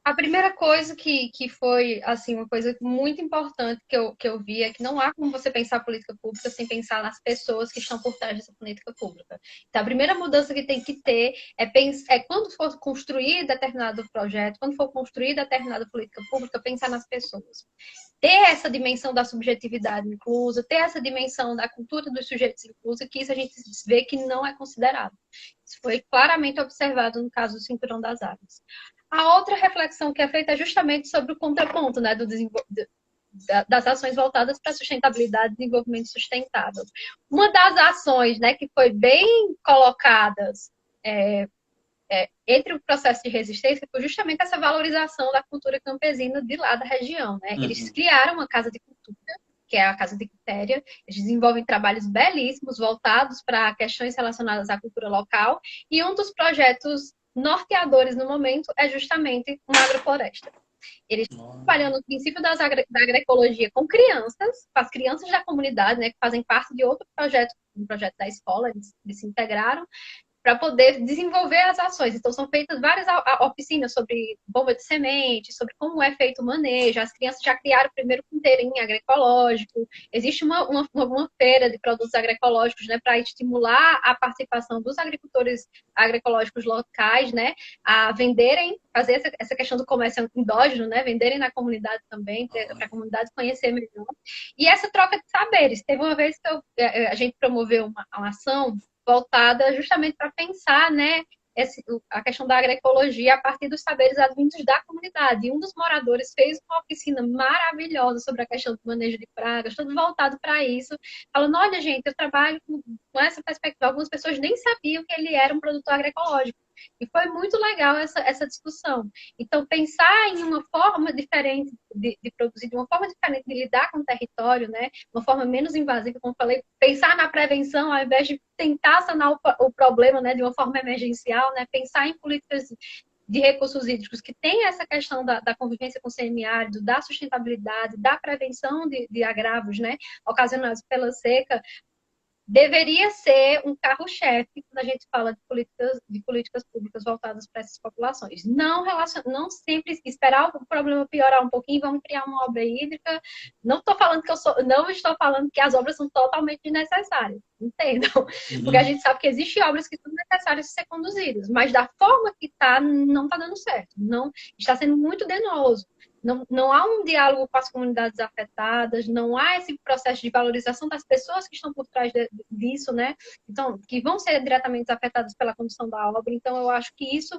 a primeira coisa que foi, assim, uma coisa muito importante que eu vi é que não há como você pensar política pública sem pensar nas pessoas que estão por trás dessa política pública. Então, a primeira mudança que tem que ter é quando for construir determinado projeto, quando for construir determinada política pública, pensar nas pessoas. Ter essa dimensão da subjetividade inclusa, ter essa dimensão da cultura dos sujeitos inclusos, que isso a gente vê que não é considerado. Isso foi claramente observado no caso do Cinturão das Águas. A outra reflexão que é feita é justamente sobre o contraponto, né, das ações voltadas para a sustentabilidade e desenvolvimento sustentável. Uma das ações, né, que foi bem colocadas entre o processo de resistência foi justamente essa valorização da cultura campesina de lá da região. Né? Eles Uhum. criaram uma casa de cultura, que é a Casa de Quitéria. Eles desenvolvem trabalhos belíssimos voltados para questões relacionadas à cultura local. E um dos projetos norteadores no momento é justamente uma agrofloresta. Eles estão trabalhando no princípio da agroecologia com as crianças da comunidade, né, que fazem parte de outro projeto, um projeto da escola, eles se integraram para poder desenvolver as ações. Então, são feitas várias oficinas sobre bomba de semente, sobre como é feito o manejo. As crianças já criaram o primeiro ponteirinho agroecológico. Existe uma feira de produtos agroecológicos, né, para estimular a participação dos agricultores agroecológicos locais, né, a venderem, fazer essa questão do comércio endógeno, né, venderem na comunidade também, para a comunidade conhecer melhor. E essa troca de saberes. Teve uma vez que a gente promoveu uma ação voltada justamente para pensar, né, a questão da agroecologia a partir dos saberes advindos da comunidade. E um dos moradores fez uma oficina maravilhosa sobre a questão do manejo de pragas, tudo voltado para isso, falando, olha, gente, eu trabalho com essa perspectiva. Algumas pessoas nem sabiam que ele era um produtor agroecológico. E foi muito legal essa discussão. Então, pensar em uma forma diferente de produzir, de uma forma diferente de lidar com o território, né? Uma forma menos invasiva, como eu falei, pensar na prevenção ao invés de tentar sanar o problema, né, de uma forma emergencial, né? Pensar em políticas de recursos hídricos que tem essa questão da convivência com o semiárido, da sustentabilidade, da prevenção de agravos, né, ocasionados pela seca, deveria ser um carro-chefe quando a gente fala de políticas públicas voltadas para essas populações. Não sempre esperar o problema piorar um pouquinho, vamos criar uma obra hídrica. Não estou falando não estou falando que as obras são totalmente desnecessárias, entendam? Porque a Uhum. gente sabe que existem obras que são necessárias de ser conduzidas, mas da forma que está, não está dando certo. Não está sendo muito danoso. Não há um diálogo com as comunidades afetadas, não há esse processo de valorização das pessoas que estão por trás disso, né? Então, que vão ser diretamente afetadas pela condução da obra. Então, eu acho que isso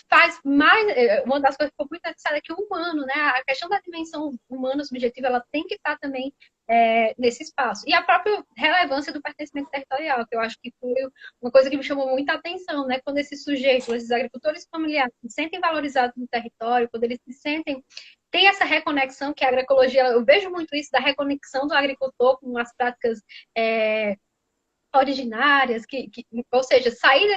faz mais. Uma das coisas que ficou muito necessária é que o humano, né? A questão da dimensão humana subjetiva, ela tem que estar também nesse espaço. E a própria relevância do pertencimento territorial, que eu acho que foi uma coisa que me chamou muita atenção, né? Quando esses sujeitos, esses agricultores familiares, se sentem valorizados no território, quando eles se sentem. Tem essa reconexão que a agroecologia, eu vejo muito isso da reconexão do agricultor com as práticas originárias, ou seja, sair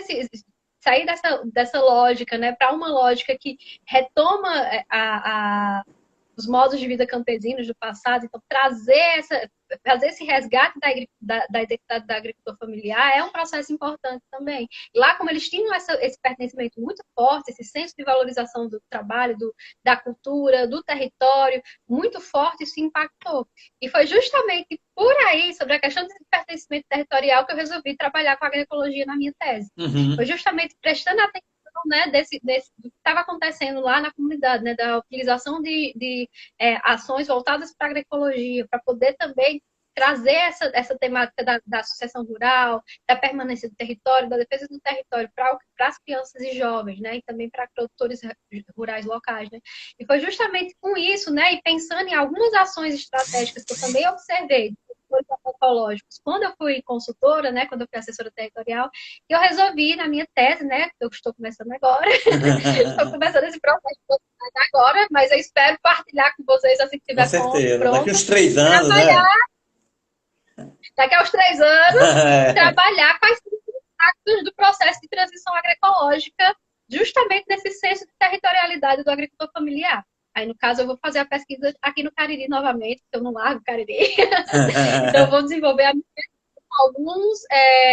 dessa lógica, né, para uma lógica que retoma os modos de vida campesinos do passado, então fazer esse resgate da identidade da agricultura familiar é um processo importante também. Lá, como eles tinham esse pertencimento muito forte, esse senso de valorização do trabalho, da cultura, do território, muito forte, isso impactou. E foi justamente por aí, sobre a questão desse pertencimento territorial, que eu resolvi trabalhar com a agroecologia na minha tese. Foi Uhum. justamente prestando atenção, né, do que estava acontecendo lá na comunidade, né, da utilização de ações voltadas para a agroecologia, para poder também trazer essa temática da sucessão rural, da permanência do território, da defesa do território para as crianças e jovens, né, e também para produtores rurais locais, né. E foi justamente com isso, né, e pensando em algumas ações estratégicas que eu também observei, ecológicos. Quando eu fui consultora, né, quando eu fui assessora territorial, eu resolvi na minha tese, né, eu estou começando agora, estou começando esse processo agora, mas eu espero partilhar com vocês assim que Com estiver certeza. Daqui pronto, uns 3 anos, né? trabalhar daqui aos 3 anos, trabalhar quais são os impactos do processo de transição agroecológica, justamente nesse senso de territorialidade do agricultor familiar. Aí, no caso, eu vou fazer a pesquisa aqui no Cariri novamente, porque eu não largo o Cariri. Então, eu vou desenvolver alguns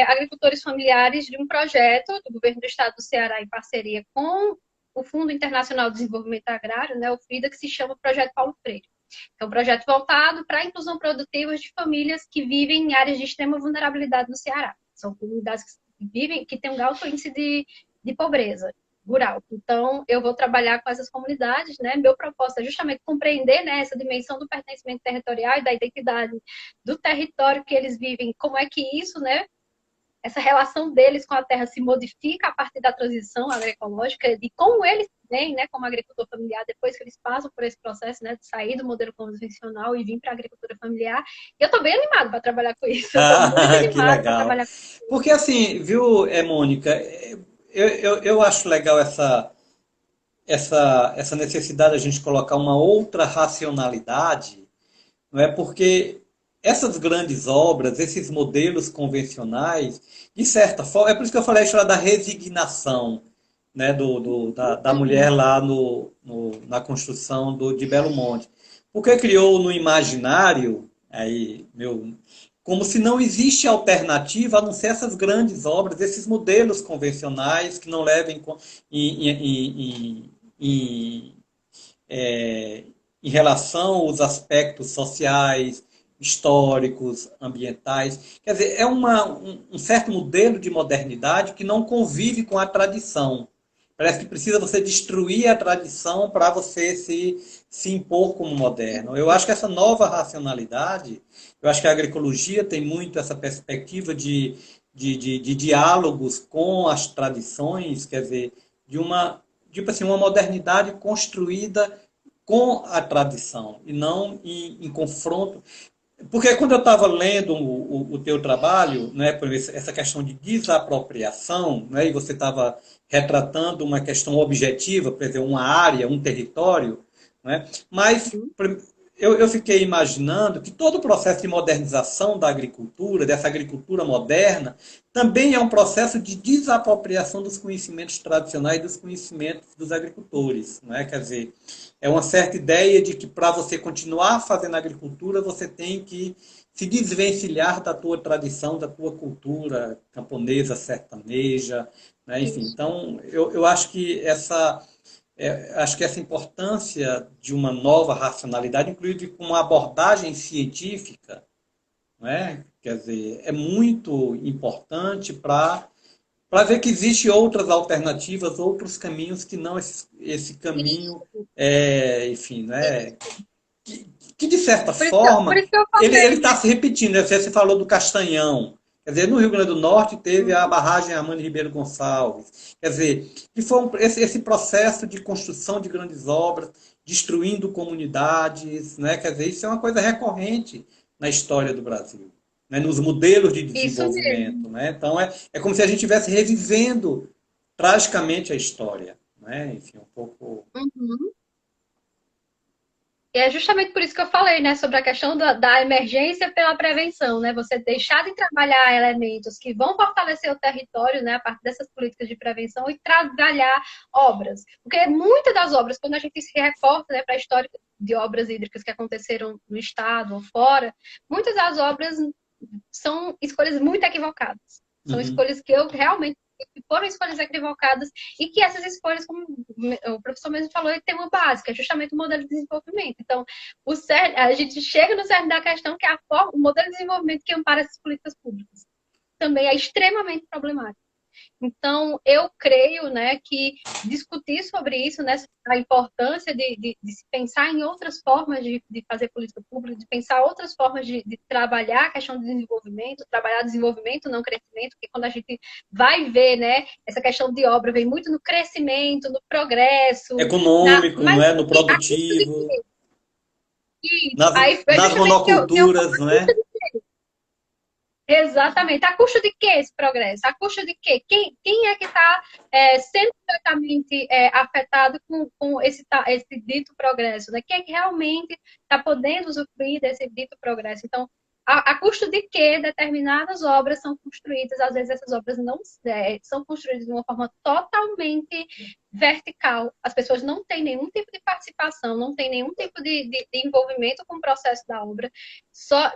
agricultores familiares de um projeto do governo do estado do Ceará em parceria com o Fundo Internacional de Desenvolvimento Agrário, né, o FIDA, que se chama Projeto Paulo Freire. É um projeto voltado para a inclusão produtiva de famílias que vivem em áreas de extrema vulnerabilidade no Ceará. São comunidades que têm um alto índice de pobreza rural. Então, eu vou trabalhar com essas comunidades, né? Meu propósito é justamente compreender, né, essa dimensão do pertencimento territorial e da identidade do território que eles vivem, como é que isso, né, essa relação deles com a terra se modifica a partir da transição agroecológica e como eles vêm, né, como agricultor familiar, depois que eles passam por esse processo, né, de sair do modelo convencional e vir para a agricultura familiar. E eu estou bem animada para trabalhar com isso. Eu estou muito Que animada para legal. trabalhar com Porque assim, viu, Mônica, eu acho legal essa necessidade de a gente colocar uma outra racionalidade, não é? Porque essas grandes obras, esses modelos convencionais, de certa forma, é por isso que eu falei a história da resignação, né, da mulher lá na construção de Belo Monte. Porque criou no imaginário, aí, como se não existe alternativa a não ser essas grandes obras, esses modelos convencionais que não levem em, em, em, em relação aos aspectos sociais, históricos, ambientais. Quer dizer, é um certo modelo de modernidade que não convive com a tradição. Parece que precisa você destruir a tradição para você se impor como moderno. Eu acho que essa nova racionalidade, eu acho que a agroecologia tem muito essa perspectiva de diálogos com as tradições, quer dizer, tipo assim, uma modernidade construída com a tradição e não em confronto. Porque quando eu estava lendo o teu trabalho, né, por essa questão de desapropriação, né, e você estava retratando uma questão objetiva, por exemplo, uma área, um território, né, mas eu fiquei imaginando que todo o processo de modernização da agricultura, dessa agricultura moderna, também é um processo de desapropriação dos conhecimentos tradicionais, dos conhecimentos dos agricultores, né? Quer dizer, é uma certa ideia de que para você continuar fazendo agricultura, você tem que se desvencilhar da tua tradição, da tua cultura camponesa, sertaneja, né? Enfim. Isso. Então, eu acho que essa importância de uma nova racionalidade, inclusive com uma abordagem científica, não é? Quer dizer, é muito importante para ver que existem outras alternativas, outros caminhos que não esse caminho, Isso. enfim, né? Isso. Que de certa Por forma isso que eu ele falei, está se repetindo. Né? Você falou do Castanhão. Quer dizer, no Rio Grande do Norte teve a né? barragem Armando Ribeiro Gonçalves. Quer dizer, que foi esse processo de construção de grandes obras, destruindo comunidades, né? Quer dizer, isso é uma coisa recorrente na história do Brasil, né? Nos modelos de Isso mesmo. desenvolvimento. Né? Então, é como se a gente estivesse revivendo tragicamente a história. Né? Enfim, um pouco. Uhum. E é justamente por isso que eu falei, né, sobre a questão da emergência pela prevenção, né? Você deixar de trabalhar elementos que vão fortalecer o território, né, a partir dessas políticas de prevenção e trabalhar obras. Porque muitas das obras, quando a gente se reporta, né, para a história de obras hídricas que aconteceram no estado ou fora, muitas das obras são escolhas muito equivocadas. São Uhum. escolhas que eu realmente foram escolhas equivocadas e que essas escolhas, como o professor mesmo falou, tem uma base, que é justamente o modelo de desenvolvimento. Então, a gente chega no cerne da questão que o modelo de desenvolvimento que ampara essas políticas públicas também é extremamente problemático. Então, eu creio, né, que discutir sobre isso, né, a importância de se pensar em outras formas de fazer política pública, de pensar outras formas de trabalhar a questão do desenvolvimento, trabalhar desenvolvimento, não crescimento, porque quando a gente vai ver, né, essa questão de obra vem muito no crescimento, no progresso, Econômico, não mas é? No a custo de produtivo. quê? Isso. Nas, Aí é nas justamente que eu monoculturas, não é? Exatamente. A custo de que esse progresso? A custo de quê? Quem é que está sendo diretamente afetado com esse dito progresso? Né? Quem é que realmente está podendo usufruir desse dito progresso? Então, a custo de que determinadas obras são construídas? Às vezes essas obras não são construídas de uma forma totalmente vertical. As pessoas não têm nenhum tipo de participação, não têm nenhum tipo de envolvimento com o processo da obra.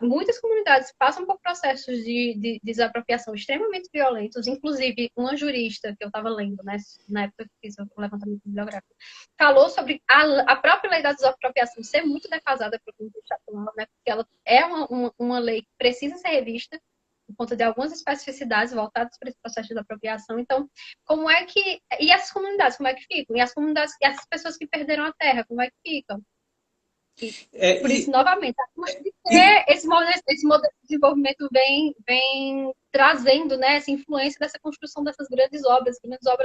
Muitas comunidades passam por processos de desapropriação extremamente violentos, inclusive uma jurista que eu estava lendo, né, na época que fiz o levantamento bibliográfico, falou sobre a própria lei da desapropriação ser muito defasada para o contexto atual, né, porque ela é uma lei que precisa ser revista por conta de algumas especificidades voltadas para esse processo de desapropriação. Então, como é que... E essas comunidades, como é que ficam? E as comunidades, e essas pessoas que perderam a terra, como é que ficam? E É, por isso, e, novamente, a custo de e, que esse modelo de desenvolvimento vem trazendo, né, essa influência dessa construção dessas grandes obras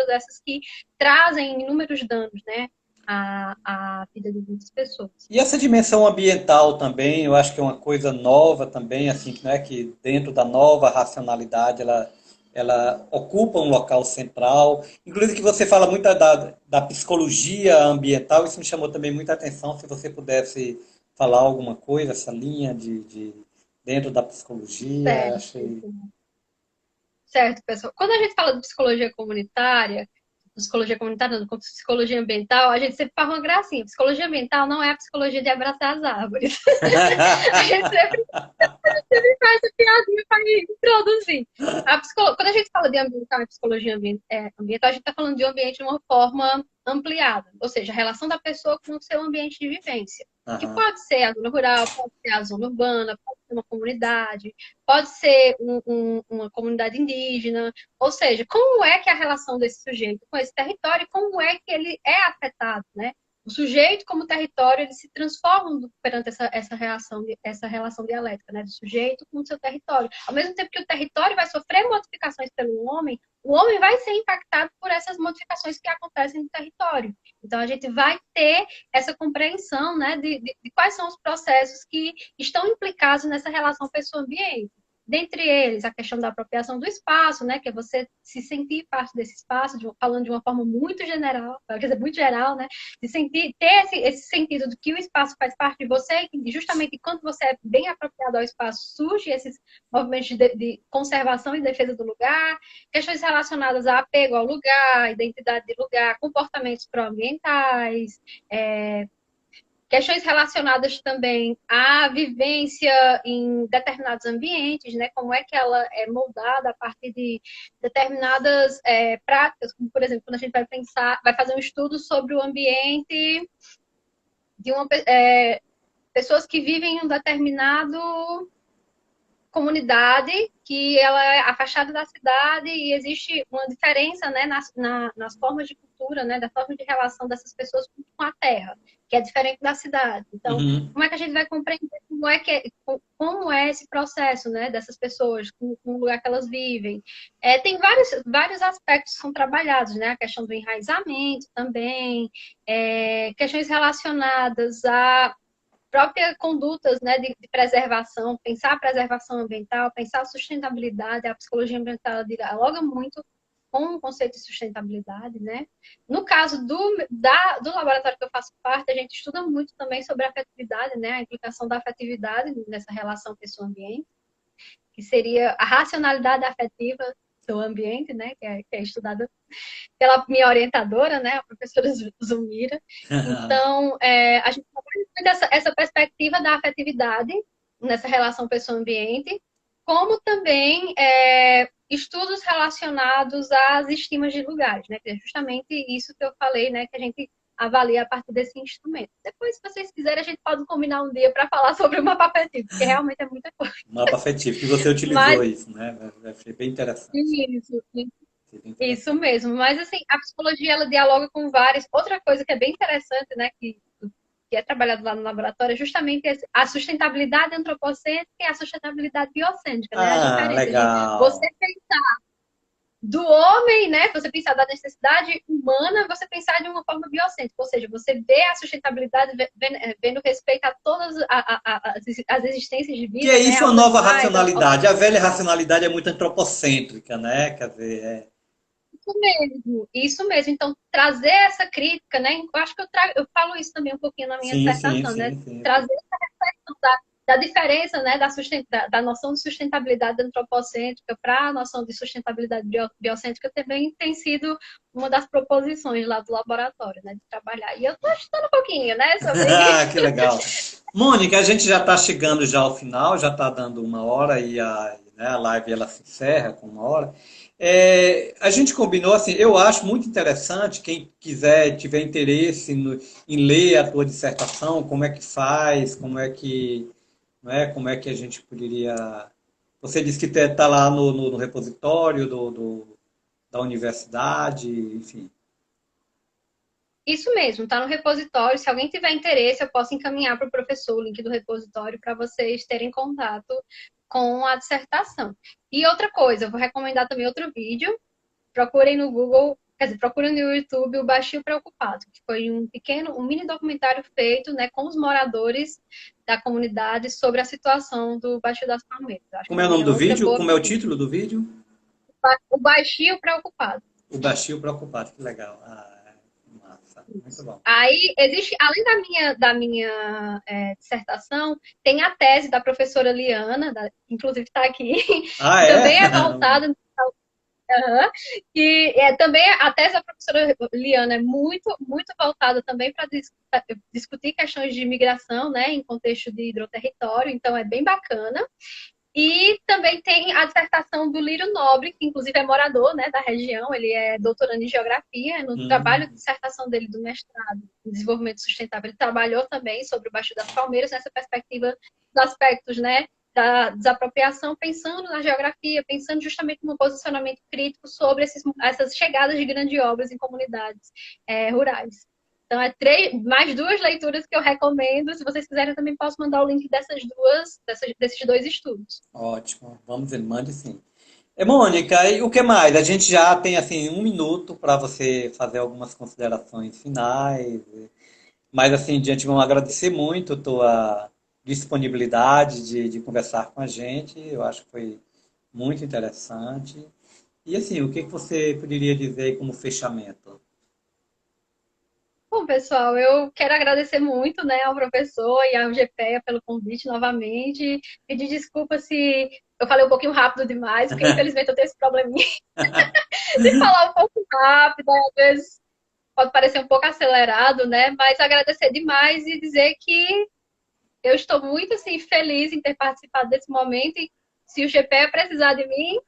dessas que trazem inúmeros danos, né, à vida de muitas pessoas. e essa dimensão ambiental também, eu acho que é uma coisa nova também, assim, que não é que dentro da nova racionalidade ela ocupa um local central. Inclusive que você fala muito da psicologia ambiental, isso me chamou também muita atenção, se você pudesse falar alguma coisa, essa linha dentro da psicologia, Certo, achei. certo, pessoal. Quando a gente fala de psicologia comunitária, não, como psicologia ambiental, a gente sempre faz uma gracinha. Psicologia ambiental não é a psicologia de abraçar as árvores. A gente sempre faz essa piadinha para introduzir. Quando a gente fala de ambiental e psicologia ambiental, a gente está falando de um ambiente de uma forma ampliada, ou seja, a relação da pessoa com o seu ambiente de vivência, que Aham. pode ser a zona rural, pode ser a zona urbana, pode ser uma comunidade, pode ser uma comunidade indígena, ou seja, como é que é a relação desse sujeito com esse território, como é que ele é afetado, né? O sujeito, como território, eles se transformam perante essa relação dialética, né? Do sujeito com o seu território. Ao mesmo tempo que o território vai sofrer modificações pelo homem, o homem vai ser impactado por essas modificações que acontecem no território. Então, a gente vai ter essa compreensão, né, de quais são os processos que estão implicados nessa relação pessoa-ambiente. Dentre eles, a questão da apropriação do espaço, né, que é você se sentir parte desse espaço, falando de uma forma muito general, quer dizer, muito geral, né, de sentir, ter esse sentido de que o espaço faz parte de você, e justamente quando você é bem apropriado ao espaço, surge esses movimentos de conservação e defesa do lugar, questões relacionadas a apego ao lugar, identidade de lugar, comportamentos pró-ambientais, questões relacionadas também à vivência em determinados ambientes, né? Como é que ela é moldada a partir de determinadas práticas, como, por exemplo, quando a gente vai pensar, vai fazer um estudo sobre o ambiente de pessoas que vivem em um determinado comunidade que ela é afastada da cidade e existe uma diferença, né, nas formas de cultura, né, da forma de relação dessas pessoas com a terra, que é diferente da cidade. Então, Uhum. como é que a gente vai compreender como é esse processo, né, dessas pessoas com o lugar que elas vivem? Tem vários aspectos que são trabalhados, né, a questão do enraizamento também, questões relacionadas a próprias condutas, né, de preservação, pensar a preservação ambiental, pensar a sustentabilidade, a psicologia ambiental dialoga muito com o conceito de sustentabilidade, né? No caso do laboratório que eu faço parte, a gente estuda muito também sobre a afetividade, né, a implicação da afetividade nessa relação pessoa-ambiente, que seria a racionalidade afetiva do ambiente, né, que é estudada pela minha orientadora, né, a professora Zumira. Então, a gente trabalha muito essa perspectiva da afetividade nessa relação pessoa-ambiente, como também estudos relacionados às estimas de lugares, né, que é justamente isso que eu falei, né, que a gente avalia a partir desse instrumento. Depois, se vocês quiserem, a gente pode combinar um dia para falar sobre o mapa afetivo, porque realmente é muita coisa. Mapa afetivo, que você Mas, utilizou isso, né? Vai ser bem interessante. isso, Vai ser bem isso interessante. mesmo, mas assim, a psicologia ela dialoga com várias. Outra coisa que é bem interessante, né, que é trabalhado lá no laboratório, é justamente a sustentabilidade antropocêntrica e a sustentabilidade biocêntrica, né? A Ah, diferença de você legal. pensar do homem, né? Você pensar da necessidade humana, você pensar de uma forma biocêntrica, ou seja, você vê a sustentabilidade vendo respeito a todas as existências de Que é vida, né? isso, uma Aos nova animais, racionalidade. A velha racionalidade é muito antropocêntrica, né? Quer dizer, isso mesmo, isso mesmo. Então, trazer essa crítica, né? Eu acho que eu falo isso também um pouquinho na minha sim, sim, dissertação, né? sim, sim, sim. Trazer essa reflexão da diferença, né? Da noção de sustentabilidade antropocêntrica para a noção de sustentabilidade biocêntrica também tem sido uma das proposições lá do laboratório, né? De trabalhar. E eu estou estudando um pouquinho, né? Sobre isso. Que legal. Mônica, a gente já está chegando já ao final, já está dando uma hora e né, a live ela se encerra com uma hora. A gente combinou assim, eu acho muito interessante, quem quiser, tiver interesse em ler a tua dissertação, como é que faz, como é que a gente poderia. Você disse que está lá no repositório da universidade, enfim. Isso mesmo, está no repositório. Se alguém tiver interesse, eu posso encaminhar para o professor o link do repositório para vocês terem contato com a dissertação. E outra coisa, eu vou recomendar também outro vídeo. Procurem no Google, quer dizer, procurem no YouTube o Baixio Preocupado, que foi um mini documentário feito, né, com os moradores da comunidade sobre a situação do Baixio das Palmeiras. Acho que Como é o também nome é do outra vídeo? boa Como é o pedida. título do vídeo? O Baixio Preocupado. O Baixio Preocupado, que legal. Massa, muito bom. Aí existe, além da minha dissertação, tem a tese da professora Liana, inclusive está aqui, Ah, que é? também é voltada. Aham. E também a tese da professora Liana é muito, muito voltada também para discutir questões de imigração, né, em contexto de hidroterritório, então é bem bacana. E também tem a dissertação do Lírio Nobre, que inclusive é morador, né, da região, ele é doutorando em geografia, no trabalho de Hum, dissertação dele do mestrado em desenvolvimento sustentável, ele trabalhou também sobre o Baixo das Palmeiras, nessa perspectiva dos aspectos, né, da desapropriação, pensando na geografia, pensando justamente no posicionamento crítico sobre essas chegadas de grandes obras em comunidades rurais. Então, mais duas leituras que eu recomendo. Se vocês quiserem, eu também posso mandar o link desses dois estudos. Ótimo. Vamos ver, mande sim. Mônica, e o que mais? A gente já tem assim 1 minuto para você fazer algumas considerações finais. Mas assim, de antemão, agradecer muito a tua disponibilidade de conversar com a gente. Eu acho que foi muito interessante. E assim, o que que você poderia dizer aí como fechamento? Bom, pessoal, eu quero agradecer muito, né, ao professor e ao GPEA pelo convite novamente. Pedir desculpa se eu falei um pouquinho rápido demais, porque infelizmente eu tenho esse probleminha de falar um pouco rápido, às vezes pode parecer um pouco acelerado, né? Mas agradecer demais e dizer que eu estou muito assim feliz em ter participado desse momento e se o GPEA precisar de mim,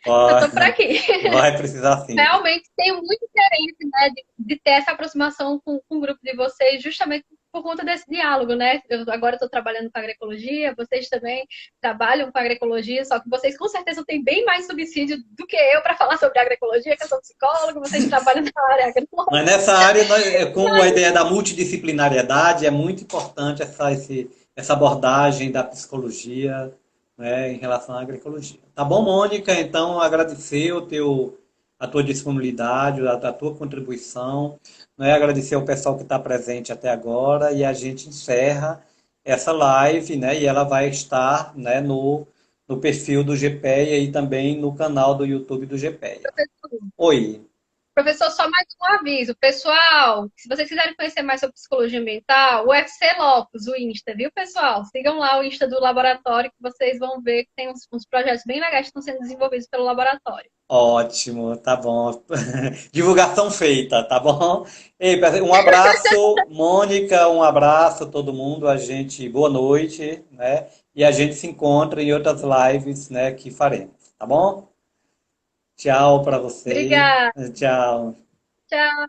eu Vai, estou por aqui. vai precisar sim. Realmente tenho muito interesse, né, de ter essa aproximação com o grupo de vocês, justamente por conta desse diálogo, né? Eu agora estou trabalhando com agroecologia, vocês também trabalham com agroecologia, só que vocês com certeza têm bem mais subsídio do que eu para falar sobre agroecologia, que eu sou psicóloga, vocês trabalham na área Mas agronômica. nessa área, com a ideia da multidisciplinariedade, é muito importante essa abordagem da psicologia, né, em relação à agroecologia. Tá bom, Mônica? Então, agradecer a tua disponibilidade, a tua contribuição, né, agradecer ao pessoal que está presente até agora e a gente encerra essa live, né, e ela vai estar, né, no perfil do GPEA e também no canal do YouTube do GPEA. Oi. Professor, só mais um aviso. Pessoal, se vocês quiserem conhecer mais sobre psicologia ambiental, o UFC Locus, o Insta, viu, pessoal? Sigam lá o Insta do laboratório que vocês vão ver que tem uns projetos bem legais que estão sendo desenvolvidos pelo laboratório. Ótimo, tá bom. Divulgação feita, tá bom? Ei, um abraço, Mônica, um abraço a todo mundo. A gente, boa noite, né? E a gente se encontra em outras lives, né, que faremos, tá bom? Tchau para você. Obrigada. Tchau. Tchau.